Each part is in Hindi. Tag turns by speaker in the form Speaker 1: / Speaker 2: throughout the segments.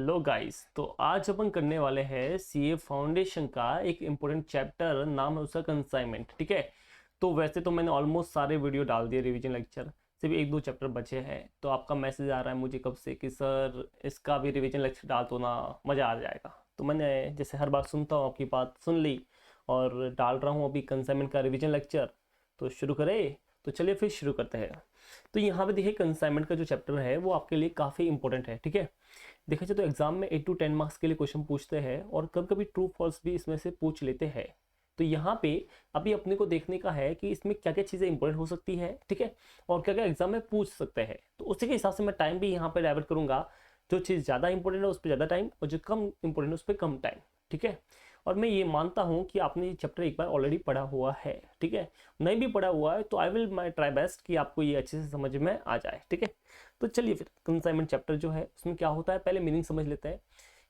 Speaker 1: हेलो गाइस, तो आज अपन करने वाले हैं सीए फाउंडेशन का एक इम्पोर्टेंट चैप्टर, नाम है उसका कंसाइनमेंट। ठीक है। तो वैसे तो मैंने ऑलमोस्ट सारे वीडियो डाल दिए, रिवीजन लेक्चर सिर्फ एक दो चैप्टर बचे हैं। तो आपका मैसेज आ रहा है मुझे कब से कि सर इसका भी रिवीजन लेक्चर डाल दो ना, मज़ा आ जाएगा। तो मैंने जैसे हर बार सुनता हूँ आपकी बात सुन ली और डाल रहा हूँ अभी कंसाइनमेंट का रिवीजन लेक्चर। तो शुरू करें। तो चलिए फिर शुरू करते हैं। तो यहाँ पे देखिए कंसाइनमेंट का जो चैप्टर है वो आपके लिए काफ़ी इंपॉर्टेंट है। ठीक है। देखा जाए तो एग्जाम में 8 to 10 मार्क्स के लिए क्वेश्चन पूछते हैं और कभी कभी ट्रू फॉल्स भी इसमें से पूछ लेते हैं। तो यहाँ पे अभी अपने को देखने का है कि इसमें क्या क्या चीज़ें इंपॉर्टेंट हो सकती है। ठीक है। और क्या क्या एग्जाम में पूछ सकते हैं, तो उसी के हिसाब से मैं टाइम भी यहाँ पे डाइवर्ट करूंगा। जो चीज़ ज़्यादा इंपॉर्टेंट है उस पर ज़्यादा टाइम और जो कम इंपॉर्टेंट है उस पर कम टाइम। ठीक है। और मैं ये मानता हूँ कि आपने ये चैप्टर एक बार ऑलरेडी पढ़ा हुआ है। ठीक है। नहीं भी पढ़ा हुआ है तो I will my try best कि आपको ये अच्छे से समझ में आ जाए। ठीक है। तो चलिए फिर कंसाइनमेंट चैप्टर जो है उसमें क्या होता है पहले मीनिंग समझ लेते हैं।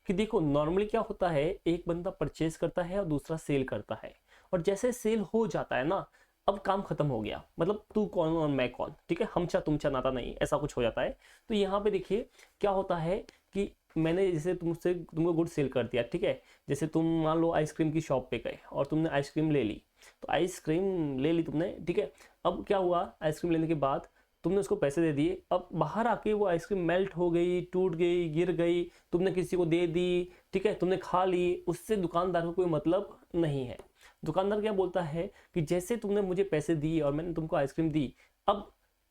Speaker 1: कि देखो नॉर्मली क्या होता है, एक बंदा परचेज करता है और दूसरा सेल करता है। और जैसे सेल हो जाता है ना, अब काम खत्म हो गया, मतलब तू कौन और मैं कौन। ठीक है। हम चा तुम चा नाता नहीं, ऐसा कुछ हो जाता है। तो यहाँ पे देखिए क्या होता है कि मैंने जैसे तुमसे तुमको गुड सेल कर दिया। ठीक है। जैसे तुम मान लो आइसक्रीम की शॉप पे गए और तुमने आइसक्रीम ले ली। तो आइसक्रीम ले ली तुमने। ठीक है। अब क्या हुआ, आइसक्रीम लेने के बाद तुमने उसको पैसे दे दिए। अब बाहर आके वो आइसक्रीम मेल्ट हो गई, टूट गई, गिर गई, तुमने किसी को दे दी। ठीक है। तुमने खा ली, उससे दुकानदार को कोई मतलब नहीं है। दुकानदार क्या बोलता है कि जैसे तुमने मुझे पैसे दिए और मैंने तुमको आइसक्रीम दी, अब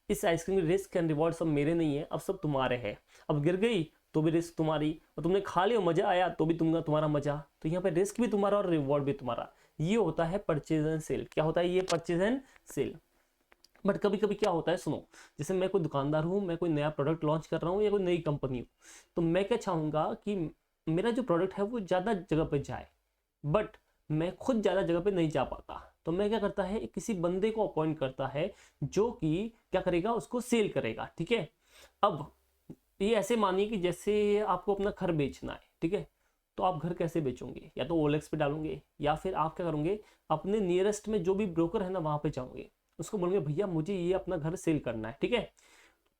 Speaker 1: इस आइसक्रीम की रिस्क एंड रिवॉर्ड सब मेरे नहीं है, अब सब तुम्हारे हैं। अब गिर गई तो भी रिस्क तुम्हारी, और तुमने खा लिया मजा आया तो भी तुम्हारा मजा। तो यहाँ पे रिस्क भी तुम्हारा और रिवॉर्ड भी तुम्हारा। ये होता है परचेज एंड सेल। क्या होता है ये परचेज एंड सेल। बट कभी कभी क्या होता है सुनो, जैसे मैं कोई दुकानदार हूँ, मैं कोई नया प्रोडक्ट लॉन्च कर रहा हूँ या कोई नई कंपनी हूँ, तो मैं क्या चाहूँगा कि मेरा जो प्रोडक्ट है वो ज़्यादा जगह पे जाए। बट मैं खुद ज़्यादा जगह पे नहीं जा पाता, तो मैं क्या करता है किसी बंदे को अपॉइंट करता है जो कि क्या करेगा, उसको सेल करेगा। ठीक है। अब ये ऐसे मानिए कि जैसे आपको अपना घर बेचना है। ठीक है। तो आप घर कैसे बेचोगे, या तो ओएलएक्स पे डालोगे या फिर आप क्या करोगे, अपने नियरेस्ट में जो भी ब्रोकर है ना वहाँ पे जाओगे, उसको बोलोगे भैया मुझे ये अपना घर सेल करना है। ठीक है।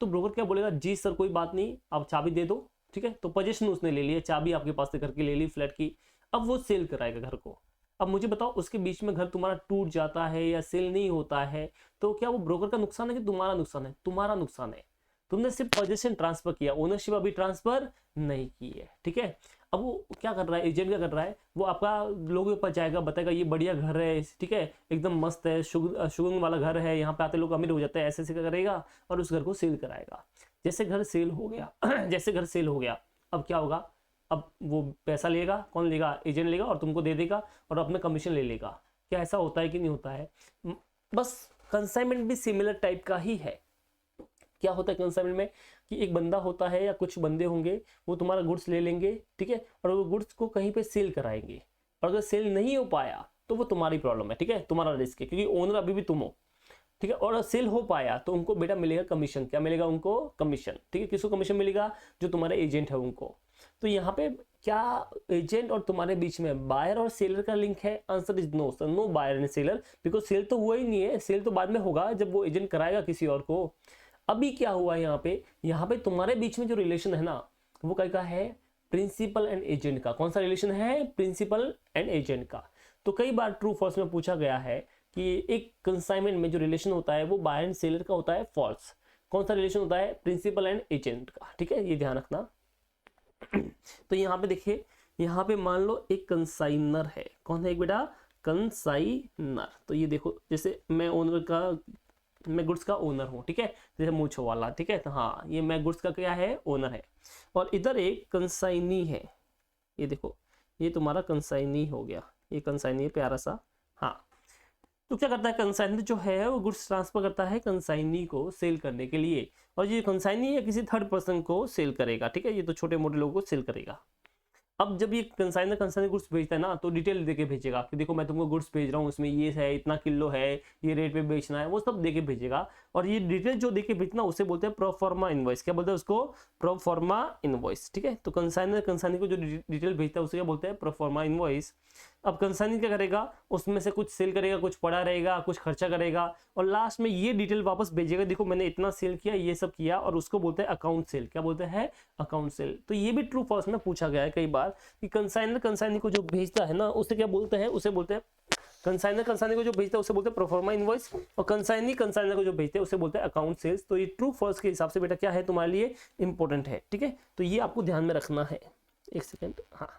Speaker 1: तो ब्रोकर क्या बोलेगा, जी सर कोई बात नहीं, आप चाबी दे दो। ठीक है। तो पोजीशन उसने ले लिया, चाबी आपके पास से घर की ले ली फ्लैट की। अब वो सेल कराएगा घर को। अब मुझे बताओ उसके बीच में घर तुम्हारा टूट जाता है या सेल नहीं होता है, तो क्या वो ब्रोकर का नुकसान है कि तुम्हारा नुकसान है? तुम्हारा नुकसान है। तुमने सिर्फ पोजीशन ट्रांसफर किया, ओनरशिप अभी ट्रांसफर नहीं की है। ठीक है। अब वो क्या कर रहा है, एजेंट क्या कर रहा है, वो आपका लोगों के पास जाएगा, बताएगा ये बढ़िया घर है। ठीक है। एकदम मस्त है, शुगन वाला घर है, यहाँ पे आते लोग अमीर हो जाते हैं, ऐसे ऐसे करेगा और उस घर को सेल कराएगा। जैसे घर सेल हो गया जैसे घर सेल हो गया, अब क्या होगा, अब वो पैसा लेगा, कौन लेगा, एजेंट लेगा और तुमको दे देगा और अपना कमीशन ले लेगा। क्या ऐसा होता है कि नहीं होता है? बस कंसाइनमेंट भी सिमिलर टाइप का ही है। क्या होता है कंसाइनमेंट में कि एक बंदा होता है या कुछ बंदे होंगे, वो तुम्हारा गुड्स ले लेंगे। ठीक है। और वो गुड्स को कहीं पे सेल कराएंगे, और अगर सेल नहीं हो पाया तो वो तुम्हारी प्रॉब्लम है। ठीक है। तुम्हारा रिस्क है, क्योंकि ओनर अभी भी तुम हो। ठीक है। और सेल हो पाया तो उनको बेटा मिलेगा कमीशन। क्या मिलेगा उनको? कमीशन। ठीक है। किसको कमीशन मिलेगा? जो तुम्हारे एजेंट है उनको। तो यहाँ पे क्या एजेंट और तुम्हारे बीच में बायर और सेलर का लिंक है? Answer is no sir, no buyer and seller, because sale तो हुआ ही नहीं है। सेल तो बाद में होगा जब वो एजेंट कराएगा किसी और को। अभी क्या हुआ है यहाँ पे तुम्हारे बीच में जो रिलेशन है ना, वो क्या है, प्रिंसिपल एंड एजेंट का। कौन सा रिलेशन है? प्रिंसिपल एंड एजेंट का। तो कई बार ट्रू फॉल्स में पूछा गया है कि एक कंसाइनमेंट में जो रिलेशन होता है वो बायर एंड सेलर का होता है, फॉल्स। कौन सा रिलेशन होता है? प्रिंसिपल एंड एजेंट का। ठीक है। ये ध्यान रखना। तो यहाँ पे देखिए, यहाँ पे मान लो एक कंसाइनर है। कौन है एक बेटा? कंसाइनर। तो ये देखो, जैसे मैं गुड्स का ओनर हूँ। ठीक है। जैसे मूछो वाला। ठीक है। तो हाँ, ये मैं गुड्स का क्या है, ओनर है। और इधर एक कंसाइनी है। ये देखो, ये तुम्हारा कंसाइनी हो गया। ये कंसाइनी है प्यारा सा। हाँ। तो क्या करता है कंसाइनर जो है, वो गुड्स ट्रांसफर करता है कंसाइनी को सेल करने के लिए। और ये कंसाइनी या किसी थर्ड पर्सन को सेल करेगा। ठीक है। ये तो छोटे मोटे लोगों को सेल करेगा। अब जब ये कंसाइनर गुड्स भेजता है ना, तो डिटेल देके भेजेगा कि देखो मैं तुमको गुड्स भेज रहा हूँ, इसमें ये है, इतना किलो है, ये रेट पे बेचना है, वो सब देके भेजेगा। और ये डिटेल जो देके भेजना उसे बोलते हैं प्रोफॉर्मा इनवॉइस। क्या बोलते हैं उसको? Proforma invoice. ठीक है, तो कंसाइनर को जो डिटेल भेजता है उसे क्या बोलते हैं? Proforma invoice. अब कंसाइनर क्या करेगा? उसमें से कुछ सेल करेगा, कुछ पड़ा रहेगा, कुछ खर्चा करेगा, और लास्ट में ये डिटेल वापस भेजेगा, देखो मैंने इतना सेल किया, ये सब किया, और उसको बोलते हैं अकाउंट सेल। क्या बोलते हैं? Account cell. तो ये भी ट्रू फॉल्स में पूछा गया है कई बार कि कंसाइनर को जो भेजता है ना, उसे क्या बोलते हैं? उसे बोलते हैं कंसाइनर को जो भेजता है उसे बोलते हैं प्रोफॉर्मा इनवॉइस, और कंसाइनर को जो भेजते हैं उसे बोलते हैं अकाउंट सेल्स। तो ये ट्रू फॉल्स के हिसाब से बेटा क्या है तुम्हारे लिए? इंपॉर्टेंट है। ठीक है, तो ये आपको ध्यान में रखना है। एक सेकेंड, हाँ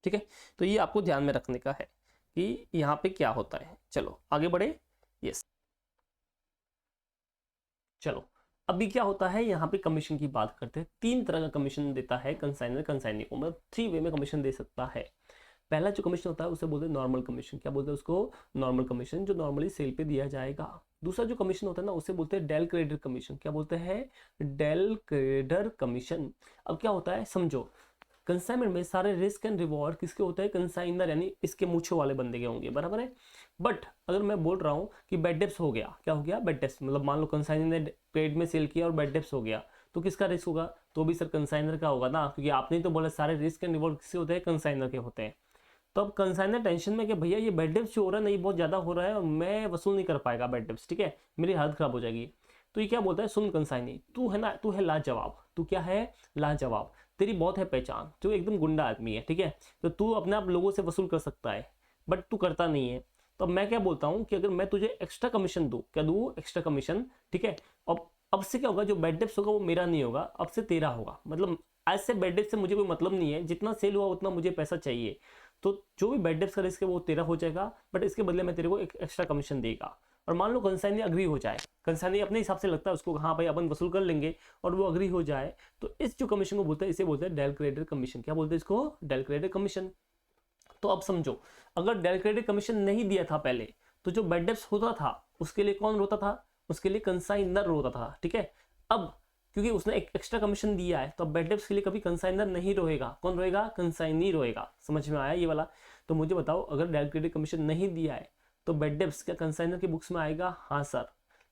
Speaker 1: ठीक है, तो ये आपको ध्यान में रखने का है कि यहाँ पे क्या होता है। चलो आगे बढ़े। यस, चलो अभी क्या होता है, यहाँ पे कमीशन की बात करते हैं। 3 तरह का कमीशन देता है कंसाइनर कंसाइनी को, मतलब 3 वे में कमीशन दे सकता है। पहला जो कमीशन होता है उसे बोलते हैं नॉर्मल कमीशन। क्या बोलते हैं उसको? नॉर्मल कमीशन, जो नॉर्मली सेल पे दिया जाएगा। दूसरा जो कमीशन होता है ना, उसे बोलते हैं डेल क्रेडिटर कमीशन। क्या बोलते हैं? Del credere commission. अब क्या होता है समझो, कंसाइनमेंट में सारे रिस्क एंड रिवॉर्ड किसके होते हैं? कंसाइनर यानी इसके मूछों वाले बंदे के होंगे, बराबर है। बट अगर मैं बोल रहा हूँ कि बैड डेप्स हो गया, क्या हो गया? बैड डेप्स, मतलब मान लो कंसाइनर ने ट्रेड में सेल किया और बैड डेप्स हो गया, तो किसका रिस्क होगा? तो भी सर कंसाइनर का होगा ना, क्योंकि आपने ही तो बोला सारे रिस्क एंड रिवॉर्ड किसके होते हैं? कंसाइनर के होते हैं। तो अब कंसाइनर टेंशन में कि भैया ये बैड डेप्स जो हो रहा है, नहीं बहुत ज्यादा हो रहा है और मैं वसूल नहीं कर पाएगा बैड डेप्स, ठीक है, मेरी हालत खराब हो जाएगी। तो ये क्या बोलता है? सुन कंसाइनी, तू है ना, तू है लाजवाब। तू क्या है? लाजवाब। तेरी बहुत है पहचान, तू एकदम गुंडा आदमी है, ठीक है, तो तू अपने आप लोगों से वसूल कर सकता है, बट तू करता नहीं है। तो मैं क्या बोलता हूँ कि अगर मैं तुझे एक्स्ट्रा कमीशन दूं, क्या दूं? एक्स्ट्रा कमीशन, ठीक है। अब से क्या होगा? जो बैड डेप्स होगा वो मेरा नहीं होगा, अब से तेरा होगा। मतलब आज से बैड डेप्स से मुझे कोई मतलब नहीं है, जितना सेल हुआ उतना मुझे पैसा चाहिए। तो जो भी बैड डेप्स का रिस्क है वो तेरा हो जाएगा, बट इसके बदले में तेरे को एक एक्स्ट्रा कमीशन देगा। और मान लो कंसाइनी अग्री हो जाए, कंसाइनी अपने हिसाब से लगता है उसको, हाँ भाई अपन वसूल कर लेंगे, और वो अग्री हो जाए, तो इस जो कमीशन को बोलते हैं, इसे बोलते हैं डेल क्रेडिटर कमीशन। क्या बोलते हैं इसको? Del credere commission. तो अब समझो, अगर डेल क्रेडिटर कमीशन नहीं दिया था पहले, तो जो बैड डेप्स होता था उसके लिए कौन रोता था? उसके लिए कंसाइनर रोता था, ठीक है। अब क्योंकि उसने एक एक्स्ट्रा कमीशन दिया है, तो अब बैड डेप्स के लिए कभी कंसाइनर नहीं रोएगा, कौन रोएगा? कंसाइनी रोएगा। समझ में आया ये वाला? तो मुझे बताओ, अगर डेल क्रेडिटर कमीशन नहीं दिया है तो बैड डेप्स क्या कंसाइनर की बुक्स में आएगा? हाँ सर।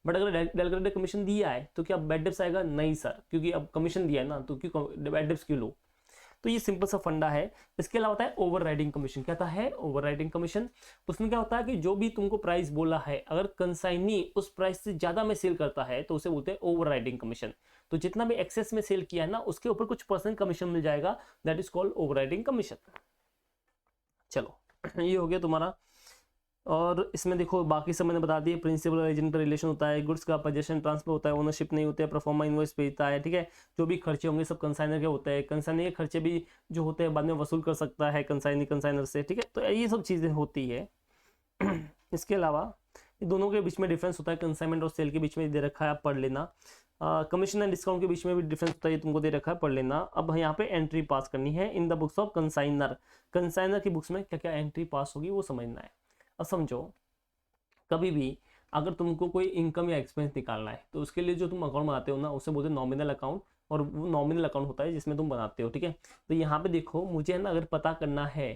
Speaker 1: बट अगर डेल क्रेडिटर कमीशन दिया है तो क्या बैड डेप्स आएगा? नहीं सर, क्योंकि अब कमीशन दिया है ना, तो क्यों बैड डेप्स क्यों लो? तो ये सिंपल सा फंडा है। इसके अलावा होता है ओवर राइडिंग कमीशन। क्या होता है? Over riding commission. उसमें क्या होता है कि जो भी तुमको प्राइस बोला है, अगर कंसाइनी उस प्राइस से ज्यादा में सेल करता है तो उसे बोलते हैं ओवर राइडिंग कमीशन। तो जितना भी एक्सेस में सेल किया है ना, उसके ऊपर कुछ परसेंट कमीशन मिल जाएगा, that is called over riding commission. चलो ये हो गया तुम्हारा। और इसमें देखो बाकी सब मैंने बता दिया, प्रिंसिपल और एजेंट का रिलेशन होता है, गुड्स का पोजेशन ट्रांसफर होता है, ओनरशिप नहीं होती है, परफॉर्मा इनवॉइस भेजता है, ठीक है। जो भी खर्चे होंगे सब कंसाइनर के होते हैं, कंसाइनर के खर्चे भी जो होते हैं बाद में वसूल कर सकता है कंसाइनर से, ठीक है। तो ये सब चीज़ें होती है। इसके अलावा दोनों के बीच में डिफरेंस होता है, कंसाइनमेंट और सेल के बीच में दे रखा है, आप पढ़ लेना। कमीशन एंड डिस्काउंट के बीच में भी डिफरेंस होता है, तुमको दे रखा है, पढ़ लेना। अब यहाँ पे एंट्री पास करनी है in the books of consignor. Consignor की बुक्स में क्या क्या एंट्री पास होगी वो समझना है। अब समझो, कभी भी अगर तुमको कोई इनकम या एक्सपेंस निकालना है तो उसके लिए जो तुम अकाउंट बनाते हो ना, उसे बोलते हैं नॉमिनल अकाउंट, और वो नॉमिनल अकाउंट होता है जिसमें तुम बनाते हो, ठीक है। तो यहाँ पे देखो, मुझे है ना अगर पता करना है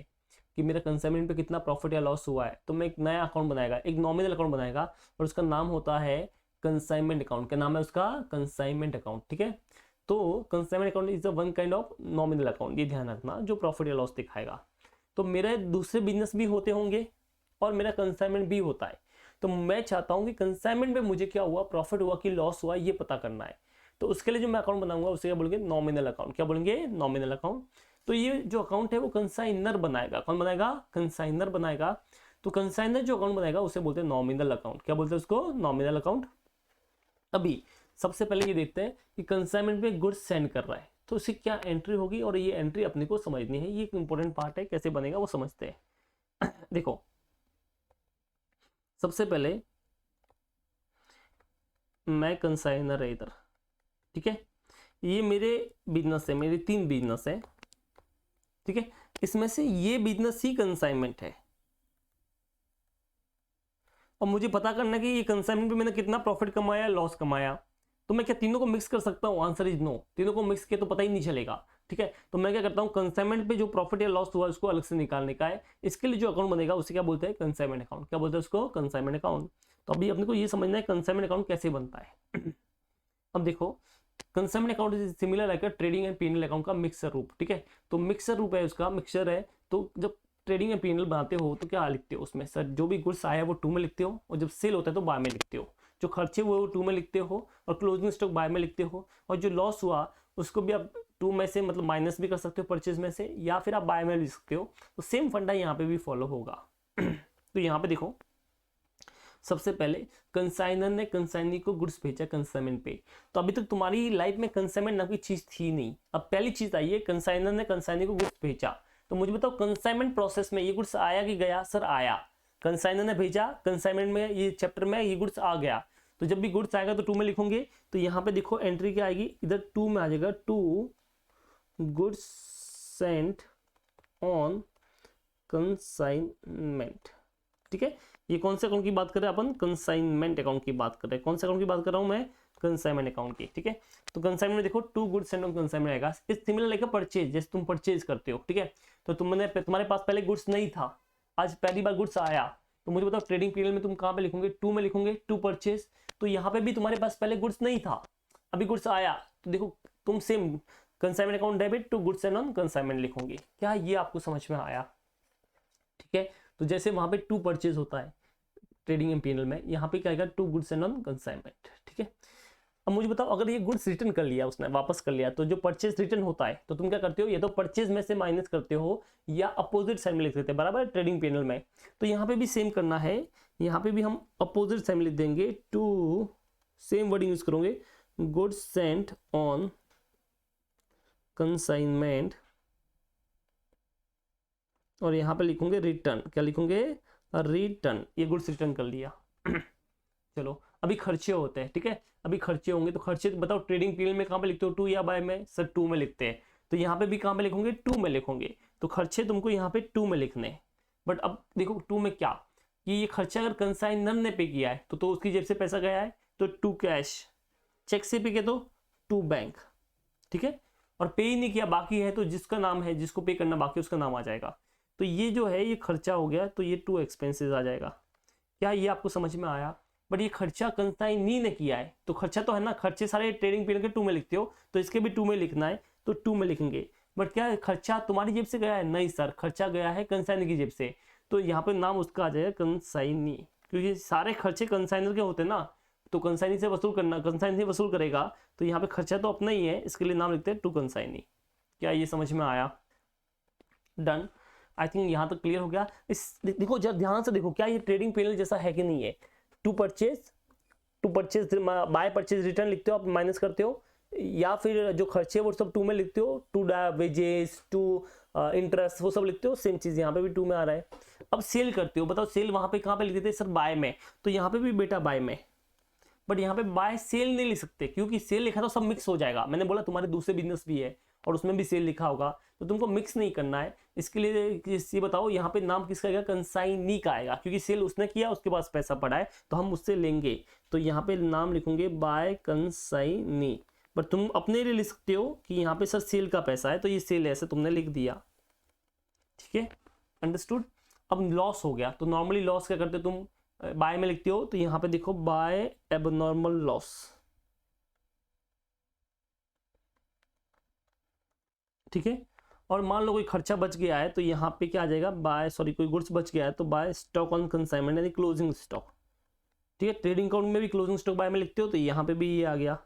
Speaker 1: कि मेरा कंसाइनमेंट पे कितना प्रॉफिट या लॉस हुआ है, तो मैं एक नया अकाउंट बनाएगा, एक नॉमिनल अकाउंट बनाएगा, और उसका नाम होता है कंसाइनमेंट अकाउंट। क्या नाम है उसका? कंसाइनमेंट अकाउंट, ठीक है। तो consignment account is the one kind of nominal account, ये ध्यान रखना, जो प्रॉफिट या लॉस दिखाएगा। तो मेरे दूसरे बिजनेस भी होते होंगे और मेरा कंसाइनमेंट भी होता है, तो मैं चाहता हूं कि कंसाइनमेंट में मुझे क्या हुआ, प्रॉफिट हुआ कि लॉस हुआ, ये पता करना है। तो उसके लिए जो मैं अकाउंट बनाऊंगा उसे क्या बोलेंगे? Nominal account. क्या बोलेंगे? Nominal account. तो ये जो अकाउंट है वो कंसाइनर बनाएगा। कौन बनाएगा? कंसाइनर बनाएगा। तो कंसाइनर जो अकाउंट बनाएगा उसे बोलते हैं नॉमिनल अकाउंट। क्या बोलते हैं उसको? Nominal account. अभी सबसे पहले ये देखते हैं कि कंसाइनमेंट में गुड्स सेंड कर रहा है तो उसकी क्या एंट्री होगी, और ये एंट्री अपने को समझनी है, ये एक इंपॉर्टेंट पार्ट है, कैसे बनेगा वो समझते हैं। देखो सबसे पहले मैं कंसाइनर है इधर, ठीक है, ये मेरे बिजनेस है, मेरे 3 बिजनेस है, ठीक है। इसमें से ये बिजनेस ही कंसाइनमेंट है, और मुझे पता करना है कि ये कंसाइनमेंट पे मैंने कितना प्रॉफिट कमाया, लॉस कमाया। तो मैं क्या तीनों को मिक्स कर सकता हूँ? Answer is no. तीनों को मिक्स किया तो पता ही नहीं चलेगा, ठीक है। तो मैं क्या करता हूँ, कंसाइनमेंट पे जो प्रॉफिट या लॉस हुआ उसको अलग से निकालने का है। इसके लिए जो अकाउंट बनेगा उसे क्या बोलते हैं, कंसाइनमेंट अकाउंट। क्या बोलते हैं उसको, कंसाइनमेंट अकाउंट। तो अभी अपने को ये समझना है कंसाइनमेंट अकाउंट कैसे बनता है। अब देखो, consignment account is similar like trading and PNL account का मिक्सर रूप, ठीक है। तो मिक्सर रूप है उसका, मिक्सचर है। तो जब ट्रेडिंग एंड पीएनएल बनाते हो तो क्या लिखते हो उसमें, सर जो भी गुड्स आया है वो 2 में लिखते हो, और जब सेल होता है तो बाय में लिखते हो। जो खर्चे हुए वो 2 में लिखते हो, और क्लोजिंग स्टॉक बाय में लिखते हो। और जो लॉस हुआ उसको भी आप 2 में से मतलब माइनस भी कर सकते हो परचेज में से, या फिर आप बाय में लिख सकते हो। तो सेम फंडा यहाँ पे भी फॉलो होगा। तो यहाँ पे देखो, सबसे पहले कंसाइनर ने कंसाइनी को गुड्स भेजा कंसाइनमेंट पे। तो अभी तक तुम्हारी लाइफ में कंसाइनमेंट नाम की चीज थी नहीं, अब पहली चीज आई है, कंसाइनर ने कंसाइनी को गुड्स भेजा। तो मुझे बताओ कंसाइनमेंट प्रोसेस में ये गुड्स आया कि गया, सर आया। कंसाइनर ने भेजा, कंसाइनमेंट में ये चैप्टर में ये गुड्स आ गया। तो जब भी गुड्स आएगा तो 2 में लिखोगे। तो यहाँ पे देखो एंट्री क्या आएगी, इधर 2 में आ जाएगा, 2 गुड्स सेंट ऑन कंसाइनमेंट, ठीक है। ये कौन से अकाउंट की बात कर रहे हैं अपन, कंसाइनमेंट अकाउंट की बात कर रहे हैं। कौन से अकाउंट की बात कर रहा हूं मैं, कंसाइनमेंट अकाउंट की, ठीक है। तो कंसाइनमेंट में देखो 2 गुड्स सेंट ऑन कंसाइनमेंट आएगा। इस सिमिलर लाइक परचेज, जैसे तुम परचेज करते हो, ठीक है। तो तुम्हारे पास पहले गुड्स नहीं था, आज पहली बार गुड्स आया। तो मुझे बताओ ट्रेडिंग पीरियड में तुम कहाँ पे लिखोगे, 2 में लिखोगे, 2 परचेज। तो यहाँ पे भी तुम्हारे पास पहले गुड्स नहीं था, अभी गुड्स आया। तो देखो तुम same consignment account debit to goods and on consignment लिखोगे। क्या ये आपको समझ में आया, ठीक है। तो जैसे वहां पे 2 परचेज होता है ट्रेडिंग एंड पीएनएल में, यहाँ पे क्या आएगा, 2 गुड्स एंड ऑन कंसाइनमेंट, ठीक है। अब मुझे बताओ अगर ये गुड्स रिटर्न कर लिया उसने, वापस कर लिया, तो जो परचेज रिटर्न होता है तो तुम क्या करते हो, या तो परचेज में से माइनस करते हो या अपोजिट साइड में लिख देते हैं, बराबर ट्रेडिंग पीएनएल में। तो यहाँ पे भी सेम करना है, यहाँ पे भी हम अपोजिट साइड में लिख देंगे, टू सेम वर्डिंग यूज करोगे, गुड्स सेंट ऑन कंसाइनमेंट, और यहाँ पे लिखूंगे रिटर्न। क्या लिखूंगे, रिटर्न। ये गुड्स रिटर्न कर लिया। चलो अभी खर्चे होते हैं, ठीक है। अभी खर्चे होंगे तो खर्चे बताओ ट्रेडिंग पीरियड में कहाँ पे लिखते हो, 2 या बाय में, सर 2 में लिखते हैं। तो यहाँ पे भी कहाँ पे लिखोगे, 2 में लिखोगे। तो खर्चे तुमको यहाँ पे 2 में लिखने। बट अब देखो 2 में क्या, कि ये खर्चा अगर कंसाइनर ने पे किया है तो उसकी जेब से पैसा गया है, तो 2 कैश। चेक से पे किया तो 2 बैंक, ठीक है। और पे ही नहीं किया बाकी है, तो जिसका नाम है, जिसको पे करना बाकी उसका नाम आ जाएगा। तो ये जो है ये खर्चा हो गया, तो ये 2 एक्सपेंसेस आ जाएगा। क्या ये आपको समझ में आया। बट ये खर्चा कंसाइनी ने किया है, तो खर्चा तो है ना, खर्चे सारे ट्रेडिंग पीरियड के 2 में लिखते हो, तो इसके भी 2 में लिखना है, तो 2 में लिखेंगे। बट क्या खर्चा तुम्हारी जेब से गया है, नहीं सर, खर्चा गया है कंसाइनी की जेब से। तो यहाँ पे नाम उसका आ जाएगा कंसाइनी, क्योंकि सारे खर्चे कंसाइनर के होते हैं ना, तो कंसाइनी से वसूल करना, कंसाइनी से वसूल करेगा। तो यहाँ पे खर्चा तो अपना ही है, इसके लिए नाम लिखते हैं 2 कंसाइनी। क्या ये समझ में आया, डन। आई थिंक यहाँ तक क्लियर हो गया। इस देखो जब ध्यान से देखो, क्या ये ट्रेडिंग पीरियड जैसा है कि नहीं है। To purchase by purchase return लिखते हो आप, माइनस करते हो, या फिर जो खर्चे वो सब 2 में लिखते हो, टू वेजेस, टू इंटरेस्ट, वो सब लिखते हो। सेम चीज यहाँ पे भी 2 में आ रहा है। अब सेल करते हो, बताओ सेल वहां पे कहाँ पे लिखते थे, सर बाय में। तो यहाँ पे भी बेटा बाय में, बट यहाँ पे बाय सेल नहीं लिख सकते, क्योंकि सेल लिखा तो सब मिक्स हो जाएगा। मैंने बोला तुम्हारे दूसरे बिजनेस भी है और उसमें भी सेल लिखा होगा, तो तुमको मिक्स नहीं करना है। इसके लिए ये बताओ यहाँ पे नाम किसका आएगा, कंसाइनी का आएगा, क्योंकि सेल उसने किया, उसके पास पैसा पड़ा है तो हम उससे लेंगे। तो यहाँ पे नाम लिखोगे बाय कंसाइनी। बट तुम अपने लिए लिख सकते हो कि यहाँ पे सर सेल का पैसा है, तो ये सेल ऐसे तुमने लिख दिया, ठीक है, अंडरस्टूड। अब लॉस हो गया, तो नॉर्मली लॉस क्या करते हो तुम, बाय में लिखते हो, तो यहाँ पे देखो बाय एबनॉर्मल लॉस, ठीक है। और मान लो कोई खर्चा बच गया है, तो यहाँ पे क्या आ जाएगा, बाय कोई गुड्स बच गया है तो बाय स्टॉक ऑन कंसाइनमेंट, यानी क्लोजिंग स्टॉक, ठीक है। ट्रेडिंग अकाउंट में भी क्लोजिंग स्टॉक बाय में लिखते हो, तो यहाँ पे भी ये आ गया,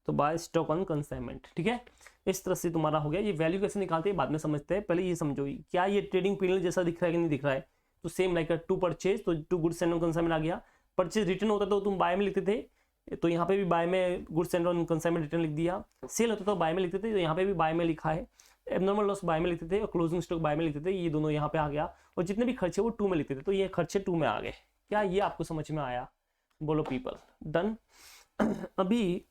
Speaker 1: तो बाय स्टॉक ऑन कंसाइनमेंट, ठीक है। इस तरह से तुम्हारा हो गया। ये वैल्यू कैसे निकालते हैं बाद में समझते हैं, पहले ये समझो क्या ये ट्रेडिंग पीरियड जैसा दिख रहा है कि नहीं दिख रहा है। तो सेम लाइक 2 परचेज, तो 2 गुड्स एंड ऑन कंसाइनमेंट आ गया। परचेज रिटर्न होता तो तुम बाय में लिखते थे, तो यहाँ पे भी बाय में goods and on consignment return लिख दिया। सेल होता तो बाय में लिखते थे, तो यहाँ पे भी बाय में लिखा है। एबनॉर्मल लॉस बाय में लिखते थे और क्लोजिंग स्टॉक बाय में लिखते थे, ये दोनों यहाँ पे आ गया। और जितने भी खर्चे वो 2 में लिखते थे, तो ये खर्चे 2 में आ गए। क्या ये आपको समझ में आया, बोलो पीपल, डन। अभी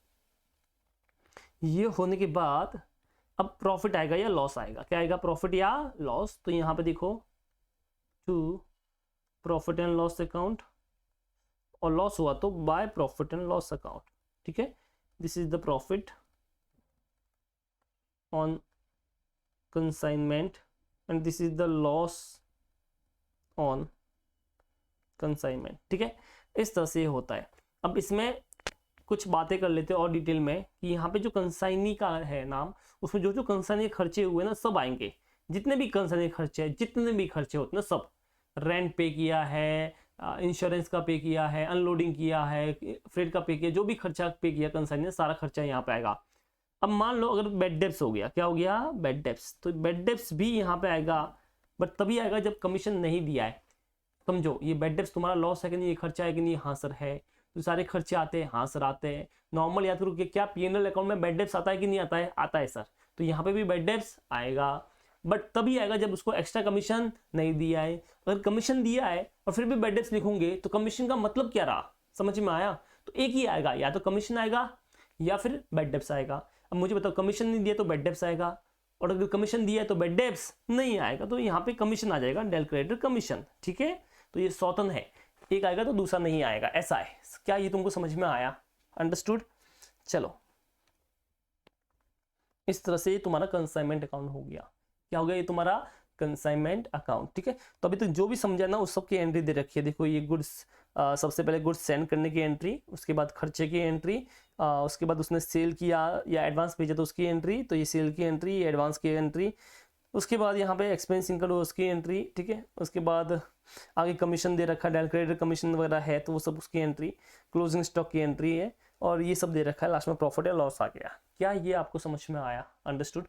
Speaker 1: ये होने के बाद अब प्रॉफिट आएगा या लॉस आएगा, क्या आएगा, प्रॉफिट या लॉस। तो यहाँ पे देखो 2 प्रॉफिट एंड लॉस अकाउंट, और लॉस हुआ तो by profit and loss account, ठीक है। This is the profit on consignment and this is the loss on consignment. ठीक है, इस तरह से ये होता है। अब इसमें कुछ बातें कर लेते हैं और डिटेल में कि यहाँ पे जो कंसाइनी का है नाम, उसमें जो जो कंसाइनी खर्चे हुए ना सब आएंगे, जितने भी कंसाइनी खर्चे हैं, जितने भी खर्चे होते हैं सब, रेंट पे किया है, इंश्योरेंस का पे किया है, अनलोडिंग किया है, फ्रेट का पे किया, जो भी खर्चा पे किया कंसाइनी ने, सारा खर्चा यहाँ पे आएगा। अब मान लो अगर बेड डेप्स हो गया, क्या हो गया, बेड डेप्स, तो बेड डेप्स भी यहाँ पे आएगा, बट तभी आएगा जब कमीशन नहीं दिया है। समझो ये बेड डेप्स तुम्हारा लॉस है कि नहीं, ये खर्चा है कि नहीं, हाँ सर है। तो सारे खर्चे आते हैं, हाँ सर आते हैं। नॉर्मल याद करो कि क्या पीएनएल अकाउंट में बेड डेप्स आता है कि नहीं आता है, आता है सर। तो यहाँ पे भी बेड डेप्स आएगा, बट तभी आएगा जब उसको एक्स्ट्रा कमीशन नहीं दिया है। अगर कमीशन दिया है और फिर भी बेड डेप्स लिखोगे तो कमीशन का मतलब क्या रहा, समझ में आया। तो एक ही आएगा, या तो कमीशन आएगा या फिर बेड डेप्स आएगा। अब मुझे बताओ, कमीशन नहीं दिया तो बेड डेप्स आएगा, और अगर कमीशन दिया है तो बेड डेप्स नहीं आएगा, तो यहाँ पे कमीशन आ जाएगा, डेल क्रेडिट कमीशन। ठीक है, तो ये स्वतंत्र है, एक आएगा तो दूसरा नहीं आएगा, ऐसा है। क्या ये तुमको समझ में आया, अंडरस्टूड। चलो, इस तरह से तुम्हारा कंसाइनमेंट अकाउंट हो गया। क्या हो गया, ये तुम्हारा कंसाइनमेंट अकाउंट। ठीक है, तो अभी तक जो भी समझा ना उस सब की एंट्री दे रखी है। देखो ये गुड्स, सबसे पहले गुड्स सेंड करने की एंट्री, उसके बाद खर्चे की एंट्री, उसके बाद उसने सेल किया या एडवांस भेजा तो उसकी एंट्री, तो ये सेल की एंट्री, ये एडवांस की एंट्री। उसके बाद यहाँ पे एक्सपेंस इनकम उसकी एंट्री। ठीक है, उसके बाद आगे कमीशन दे रखा है, डायल क्रेडिट कमीशन वगैरह है तो वो सब उसकी एंट्री, क्लोजिंग स्टॉक की एंट्री है, और ये सब दे रखा है। लास्ट में प्रॉफिट या लॉस आ गया। क्या ये आपको समझ में आया, अंडरस्टूड।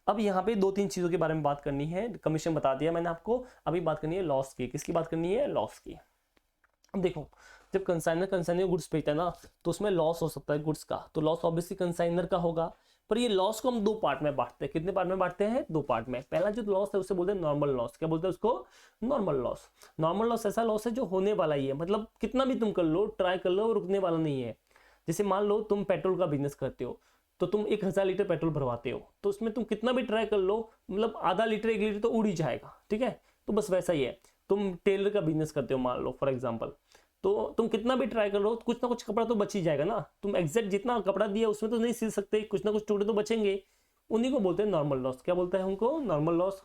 Speaker 1: अब यहाँ पे दो तीन चीज़ों के बारे में बात करनी है। कमीशन बता दिया मैंने आपको, अभी बात करनी है लॉस की। किसकी बात करनी है, लॉस की। अब देखो, जब कंसाइनर गुड्स बेचता है ना, तो उसमें लॉस हो सकता है गुड्स का, तो लॉस ऑब्वियसली कंसाइनर का होगा। पर ये लॉस को हम दो पार्ट में बांटते हैं। कितने पार्ट में बांटते हैं, दो पार्ट में। पहला जो लॉस है उसे बोलते हैं नॉर्मल लॉस। क्या बोलते हैं उसको, नॉर्मल लॉस। नॉर्मल लॉस ऐसा लॉस है जो होने वाला ही है, मतलब कितना भी तुम कर लो, ट्राई कर लो, रुकने वाला नहीं है। जैसे मान लो तुम पेट्रोल का बिजनेस करते हो, तो तुम 1000 लीटर पेट्रोल भरवाते हो, तो उसमें तुम कितना भी ट्राई कर लो, मतलब आधा लीटर 1 लीटर तो उड़ ही जाएगा। ठीक है, तो बस वैसा ही है। तुम टेलर का बिजनेस करते हो मान लो फॉर एग्जाम्पल, तो तुम कितना भी ट्राई कर लो, कुछ ना कुछ कपड़ा तो बच ही जाएगा ना। तुम एग्जैक्ट जितना कपड़ा दिया उसमें तो नहीं सिल सकते, कुछ ना कुछ टुकड़े तो बचेंगे। उन्हीं को बोलते हैं नॉर्मल लॉस। क्या बोलते हैं उनको, नॉर्मल लॉस।